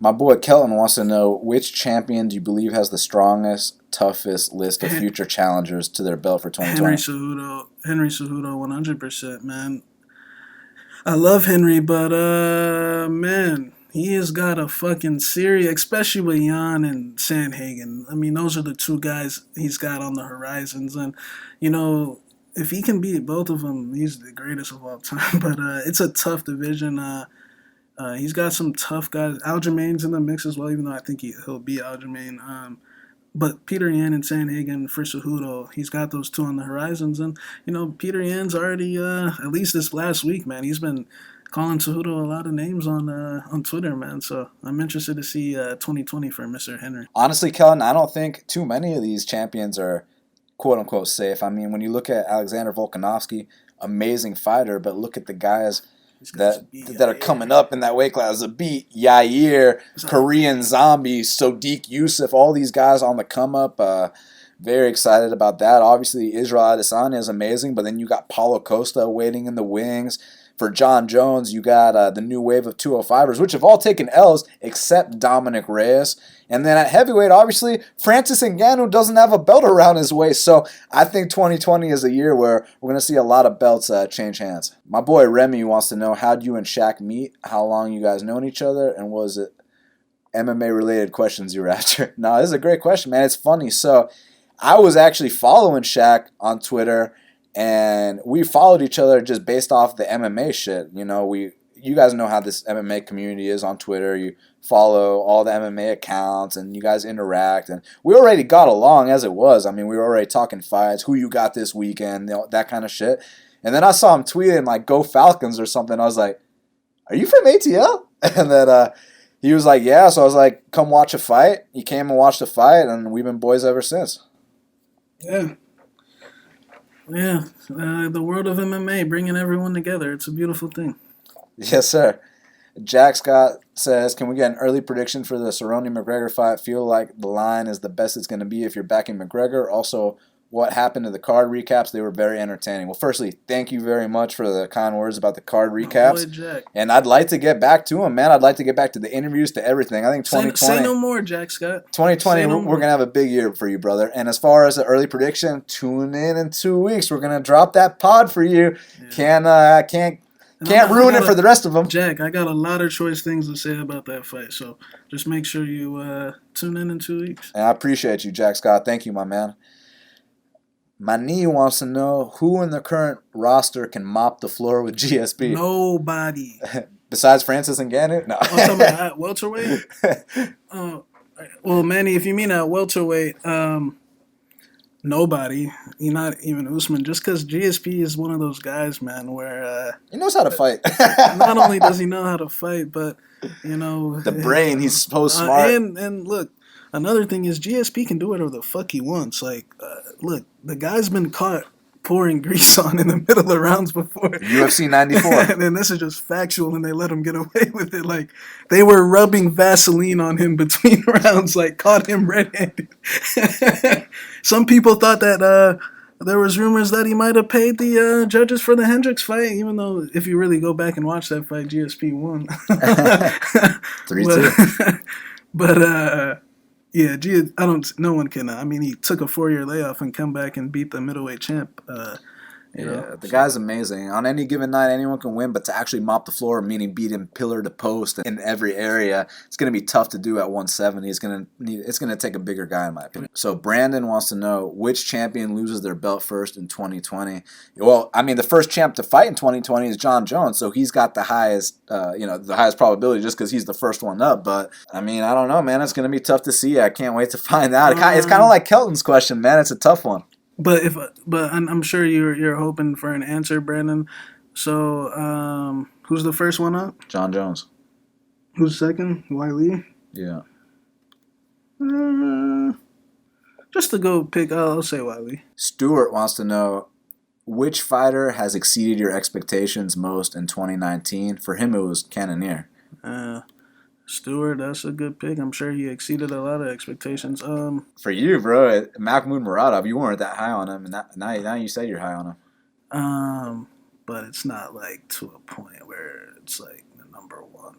My boy Kelton wants to know, which champion do you believe has the strongest, toughest list of future challengers to their belt for 2020? Henry Cejudo, 100%, man. I love Henry, but, man, he has got a fucking series, especially with Jan and Sandhagen. I mean, those are the two guys he's got on the horizons. And, you know, if he can beat both of them, he's the greatest of all time. But it's a tough division. He's got some tough guys. Aljamain's in the mix as well, even though I think he'll beat Aljamain. But Peter Yan and Sandhagen for Cejudo, he's got those two on the horizons. And, you know, Peter Yan's already, at least this last week, man, he's been calling Cejudo a lot of names on Twitter, man. So I'm interested to see 2020 for Mr. Henry. Honestly, Kellen, I don't think too many of these champions are quote-unquote safe. I mean, when you look at Alexander Volkanovski, amazing fighter, but look at the guys that are coming up in that weight class. Zabit, Yair, Korean Zombie, Sodiq Yusuff, all these guys on the come up. Very excited about that. Obviously, Israel Adesanya is amazing, but then you got Paulo Costa waiting in the wings. For John Jones, you got the new wave of 205ers, which have all taken L's except Dominic Reyes. And then at heavyweight, obviously, Francis Ngannou doesn't have a belt around his waist. So I think 2020 is a year where we're going to see a lot of belts change hands. My boy Remy wants to know, how'd you and Shaq meet? How long you guys known each other? And was it MMA-related questions you were after? No, this is a great question, man. It's funny. So I was actually following Shaq on Twitter, and we followed each other just based off the MMA shit. You know, you guys know how this MMA community is on Twitter. You follow all the MMA accounts, and you guys interact. And we already got along as it was. I mean, we were already talking fights, who you got this weekend, that kind of shit. And then I saw him tweeting, like, go Falcons or something. I was like, are you from ATL? And then he was like, yeah. So I was like, come watch a fight. He came and watched a fight, and we've been boys ever since. Yeah. Yeah, the world of MMA, bringing everyone together. It's a beautiful thing. Yes, sir. Jack Scott says, can we get an early prediction for the Cerrone-McGregor fight? Feel like the line is the best it's going to be if you're backing McGregor. Also, what happened to the card recaps? They were very entertaining. Well, firstly, thank you very much for the kind words about the card recaps. Boy, Jack. And I'd like to get back to them, man. I'd like to get back to the interviews, to everything. I think 2020... Say no more, Jack Scott. 2020, we're going to have a big year for you, brother. And as far as the early prediction, tune in 2 weeks. We're going to drop that pod for you. Yeah. Can't ruin it for the rest of them. Jack, I got a lot of choice things to say about that fight, so just make sure you tune in 2 weeks. And I appreciate you, Jack Scott. Thank you, my man. Mani wants to know, who in the current roster can mop the floor with GSP? Nobody. Besides Francis Ngannou? No. I'm talking about at welterweight? Well, Manny, if you mean at welterweight, nobody. You're not even Usman. Just because GSP is one of those guys, man, where... he knows how to fight. Not only does he know how to fight, but, you know... the brain, he's so smart. And look, another thing is GSP can do whatever the fuck he wants. Like, look, the guy's been caught pouring grease on in the middle of rounds before. UFC 94. And this is just factual, and they let him get away with it. Like, they were rubbing Vaseline on him between rounds, like, caught him red-handed. Some people thought that there was rumors that he might have paid the judges for the Hendricks fight, even though if you really go back and watch that fight, GSP won. 3-2. But yeah, I don't. No one can. I mean, he took a 4-year layoff and come back and beat the middleweight champ. Yeah, the guy's amazing. On any given night, anyone can win, but to actually mop the floor, meaning beat him pillar to post in every area, it's going to be tough to do at 170. It's going to take a bigger guy, in my opinion. So Brandon wants to know which champion loses their belt first in 2020. Well, I mean, the first champ to fight in 2020 is John Jones, so he's got the highest, the highest probability just because he's the first one up. But I mean, I don't know, man. It's going to be tough to see. I can't wait to find out. It's kind of like Kelton's question, man. It's a tough one. But I'm sure you're hoping for an answer, Brandon. So who's the first one up? John Jones. Who's second? Wiley. Yeah. Just to go pick, I'll say Wiley. Stuart wants to know which fighter has exceeded your expectations most in 2019. For him, it was Cannonier. Stewart, that's a good pick. I'm sure he exceeded a lot of expectations. For you, bro, Mahmoud Muradov, you weren't that high on him, and now you say you're high on him. But it's not like to a point where it's like the number one.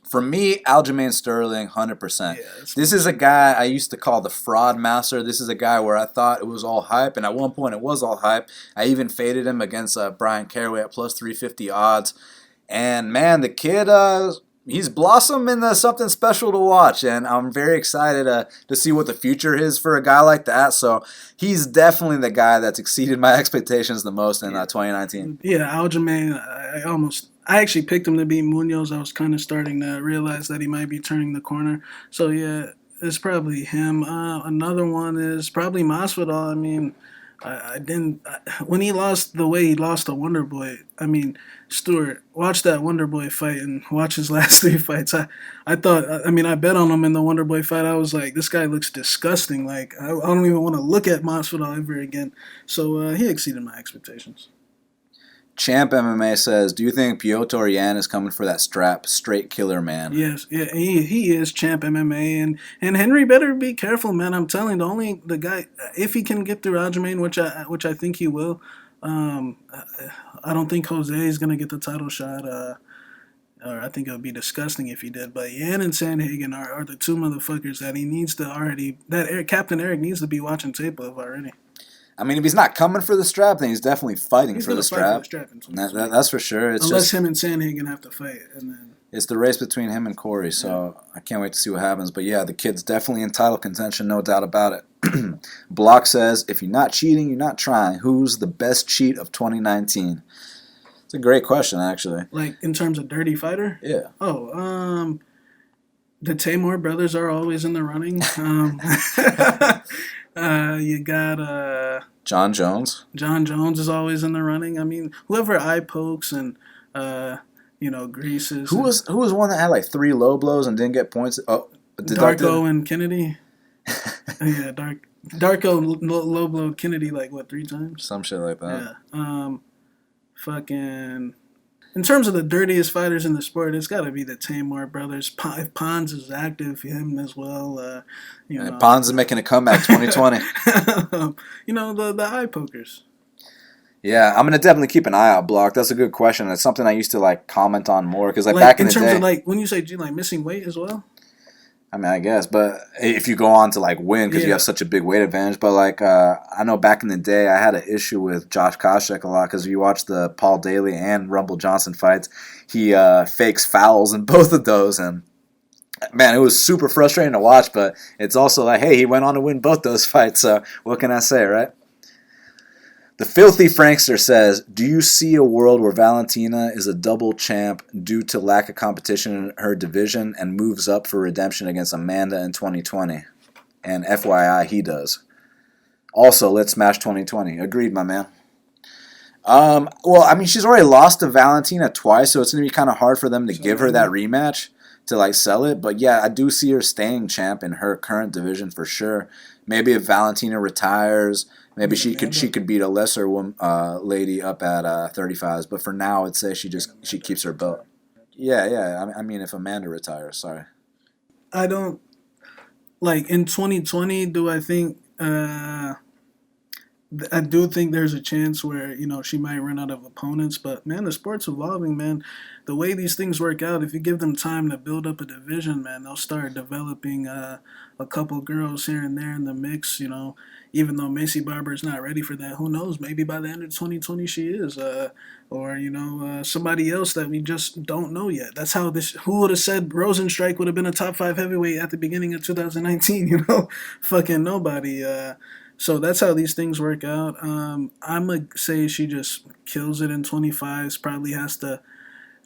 For me, Aljamain Sterling, 100%. Yeah, this is a guy I used to call the fraud master. This is a guy where I thought it was all hype, and at one point it was all hype. I even faded him against Brian Caraway at plus 350 odds. And man, the kid, he's blossomed into something special to watch, and I'm very excited to see what the future is for a guy like that. So he's definitely the guy that's exceeded my expectations the most in 2019. Yeah, Aljamain, I actually picked him to beat Munoz. I was kind of starting to realize that he might be turning the corner. So yeah, it's probably him. Another one is probably Masvidal. I mean, when he lost the way he lost to Wonder Boy. I mean, Stuart, watch that Wonder Boy fight and watch his last 3 fights. I bet on him in the Wonder Boy fight. I was like, this guy looks disgusting. Like, I don't even want to look at Masvidal ever again. So he exceeded my expectations. Champ MMA says, do you think Piotr Yan is coming for that strap? Straight killer, man. Yes, yeah, he is Champ MMA, and Henry better be careful, man. I'm telling you, the guy, if he can get through Aljamain, which I think he will, I don't think Jose is gonna get the title shot. Or I think it would be disgusting if he did. But Yan and Sandhagen are the two motherfuckers that he needs to Captain Eric needs to be watching tape of already. I mean, if he's not coming for the strap, then he's definitely fighting for the strap. That's for sure. Unless him and Sandhagen have to fight, and then it's the race between him and Corey. So I can't wait to see what happens. But yeah, the kid's definitely in title contention, no doubt about it. Block says, if you're not cheating, you're not trying. Who's the best cheat of 2019? It's a great question, actually. Like in terms of dirty fighter? Yeah. Oh, the Tamor brothers are always in the running. You got John Jones. John Jones is always in the running. I mean, whoever eye pokes and greases. Who was one that had like 3 low blows and didn't get points? Oh, Darko and Kennedy. Yeah, Darko low blow Kennedy like 3 times? Some shit like that. Yeah. Fucking. In terms of the dirtiest fighters in the sport, it's got to be the Tamor brothers. If Pons is active, him as well. Pons is making a comeback 2020. The eye pokers. Yeah, I'm gonna definitely keep an eye out. Block. That's a good question. That's something I used to comment on more because back in the day. In terms of when you say missing weight as well. I mean, I guess, but if you go on to win because you have such a big weight advantage. But I know back in the day, I had an issue with Josh Koscheck a lot because if you watch the Paul Daly and Rumble Johnson fights, he fakes fouls in both of those, and man, it was super frustrating to watch. But it's also hey, he went on to win both those fights. So what can I say, right? The Filthy Frankster says, do you see a world where Valentina is a double champ due to lack of competition in her division and moves up for redemption against Amanda in 2020? And FYI, he does. Also, let's smash 2020. Agreed, my man. Well, I mean, she's already lost to Valentina twice, so it's going to be kind of hard for them to give her that rematch to sell it. But yeah, I do see her staying champ in her current division for sure. Maybe if Valentina retires, maybe she could beat a lesser lady up at 35s. But for now, I'd say she keeps her belt. Yeah. I mean, if Amanda retires, sorry. I don't in 2020. Do I think I do think there's a chance where she might run out of opponents, but man, the sport's evolving, man. The way these things work out, if you give them time to build up a division, man, they'll start developing a couple girls here and there in the mix. Even though Macy Barber's not ready for that, who knows? Maybe by the end of 2020 she is, or somebody else that we just don't know yet. That's how this. Who would have said Rosenstrike would have been a top 5 heavyweight at the beginning of 2019? Fucking nobody. So that's how these things work out. I'm going to say she just kills it in 25s. Probably has to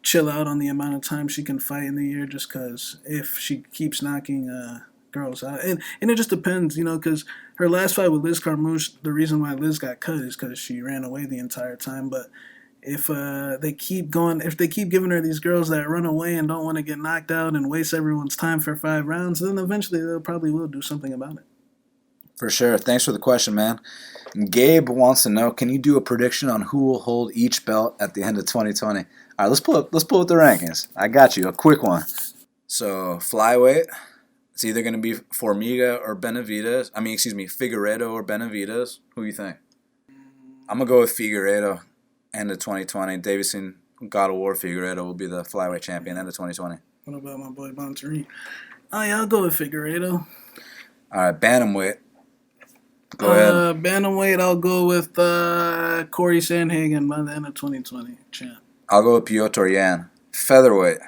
chill out on the amount of time she can fight in the year just because if she keeps knocking girls out. And it just depends, because her last fight with Liz Carmouche, the reason why Liz got cut is because she ran away the entire time. But if they keep giving her these girls that run away and don't want to get knocked out and waste everyone's time for 5 rounds, then eventually they'll probably will do something about it. For sure. Thanks for the question, man. Gabe wants to know, can you do a prediction on who will hold each belt at the end of 2020? All right, let's pull up the rankings. I got you. A quick one. So, flyweight, it's either going to be Formiga or Benavidez. Figueiredo or Benavidez. Who do you think? I'm going to go with Figueiredo, end of 2020. Davison God of War Figueiredo will be the flyweight champion, end of 2020. What about my boy Bontarine? Oh, yeah, I'll go with Figueiredo. All right, bantamweight. Go ahead. Bantamweight, I'll go with Corey Sandhagen by the end of 2020, champ. I'll go with Piotr Yan. Featherweight,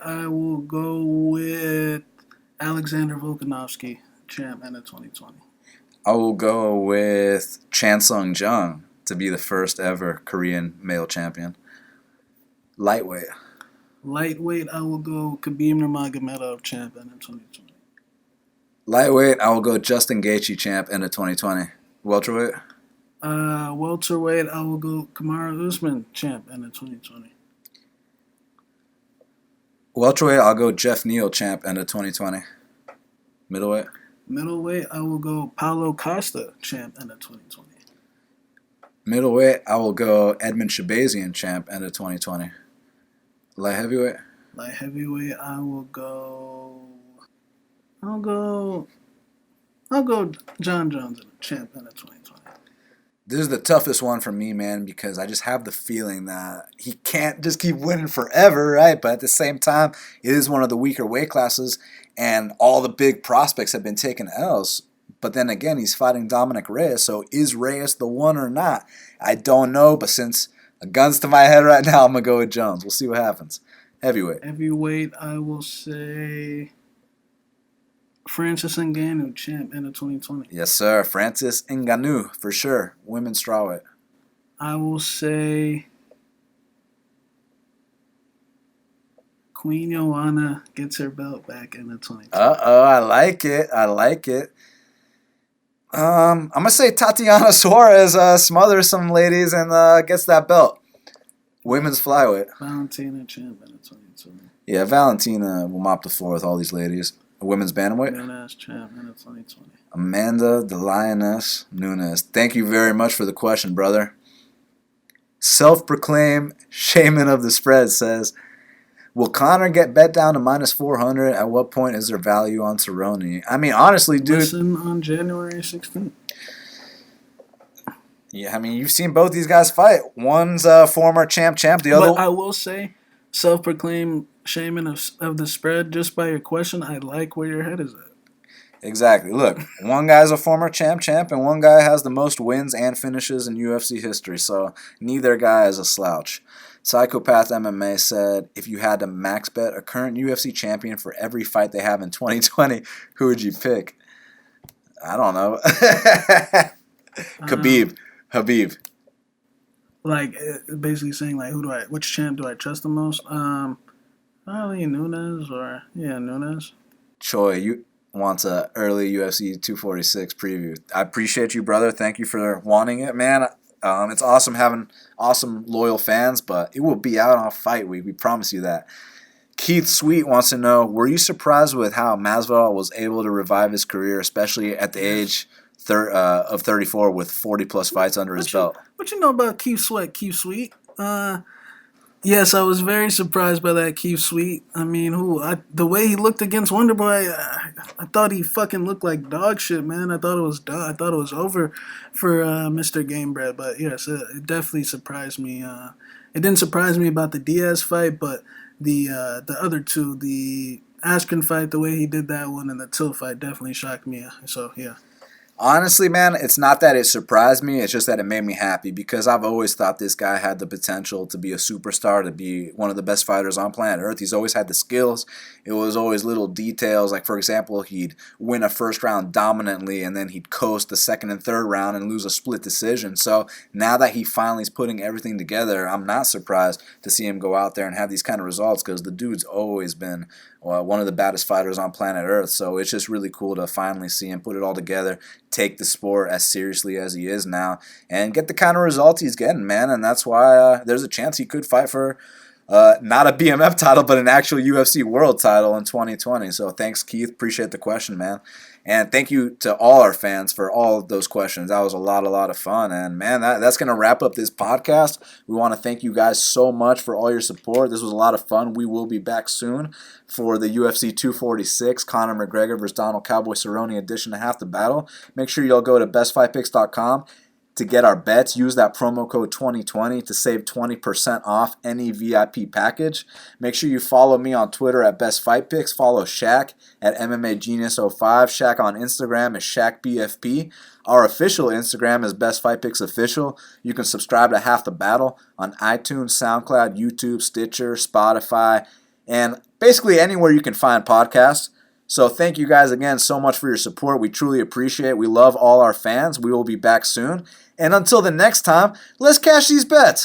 I will go with Alexander Volkanovski, champ, end of 2020. I will go with Chan Sung Jung to be the first ever Korean male champion. Lightweight, I will go Khabib Nurmagomedov, champ, end of 2020. Lightweight, I will go Justin Gaethje, champ, end of 2020. Welterweight? Welterweight, I will go Kamaru Usman, champ, end of 2020. Welterweight, I'll go Jeff Neal, champ, end of 2020. Middleweight? Middleweight, I will go Paulo Costa, champ, end of 2020. Middleweight, I will go Edmund Shabazian, champ, end of 2020. Light heavyweight? Light heavyweight, I'll go John Jones, champ, end of 2020. This is the toughest one for me, man, because I just have the feeling that he can't just keep winning forever, right? But at the same time, it is one of the weaker weight classes, and all the big prospects have been taking L's. But then again, he's fighting Dominic Reyes, so is Reyes the one or not? I don't know, but since a gun's to my head right now, I'm going to go with Jones. We'll see what happens. Heavyweight. Heavyweight, I will say Francis Ngannou, champ, end of 2020. Yes, sir. Francis Ngannou, for sure. Women's strawweight. I will say Queen Joanna gets her belt back in the 2020. I like it. I'm going to say Tatiana Suarez smothers some ladies and gets that belt. Women's flyweight. Valentina, champ, end of 2020. Yeah, Valentina will mop the floor with all these ladies. Women's bantamweight. Nunes, champ, end of 2020. Amanda the Lioness Nunes. Thank you very much for the question, brother. Self-proclaimed shaman of the spread says, will Conor get bet down to minus 400? At what point is there value on Cerrone? I mean, honestly, dude. Listen on January 16th. Yeah, I mean, you've seen both these guys fight. One's a former champ. The other. But I will say, self-proclaimed shaman of the spread, just by your question, I like where your head is at. Exactly. Look, one guy's a former champ, and one guy has the most wins and finishes in UFC history, so neither guy is a slouch. Psychopath MMA said, if you had to max bet a current UFC champion for every fight they have in 2020, who would you pick? I don't know. Habib. Like, basically saying, like, which champ do I trust the most? Probably Nunes Nunes. Choi, you wants a early UFC 246 preview. I appreciate you, brother. Thank you for wanting it, man. It's awesome having awesome, loyal fans, but it will be out on Fight Week. We promise you that. Keith Sweet wants to know, were you surprised with how Masvidal was able to revive his career, especially at the age of 34 with 40-plus fights under his belt? What you know about Keith Sweat, Keith Sweet? Yes, I was very surprised by that Keith Sweet. I mean, the way he looked against Wonderboy, I thought he fucking looked like dog shit, man. I thought it was done. I thought it was over for Mr. Gamebred. But yes, it definitely surprised me. It didn't surprise me about the Diaz fight, but the other two, the Askren fight, the way he did that one, and the Till fight definitely shocked me. So yeah. Honestly, man, it's not that it surprised me. It's just that it made me happy because I've always thought this guy had the potential to be a superstar, to be one of the best fighters on planet Earth. He's always had the skills. It was always little details. Like, for example, he'd win a first round dominantly and then he'd coast the second and third round and lose a split decision. So now that he finally is putting everything together, I'm not surprised to see him go out there and have these kind of results because the dude's always been one of the baddest fighters on planet Earth. So it's just really cool to finally see him put it all together, take the sport as seriously as he is now, and get the kind of results he's getting, man. And that's why there's a chance he could fight for not a BMF title, but an actual UFC world title in 2020. So thanks, Keith. Appreciate the question, man. And thank you to all our fans for all of those questions. That was a lot of fun. And, man, that's going to wrap up this podcast. We want to thank you guys so much for all your support. This was a lot of fun. We will be back soon for the UFC 246, Conor McGregor versus Donald Cowboy Cerrone edition of Half the Battle. Make sure you'll go to bestfightpicks.com to get our bets. Use that promo code 2020 to save 20% off any VIP package. Make sure you follow me on Twitter at BestFightPicks. Follow Shaq at MMAGenius05. Shaq on Instagram is ShaqBFP. Our official Instagram is BestFightPicksOfficial. You can subscribe to Half the Battle on iTunes, SoundCloud, YouTube, Stitcher, Spotify, and basically anywhere you can find podcasts. So thank you guys again so much for your support. We truly appreciate it. We love all our fans. We will be back soon. And until the next time, let's cash these bets.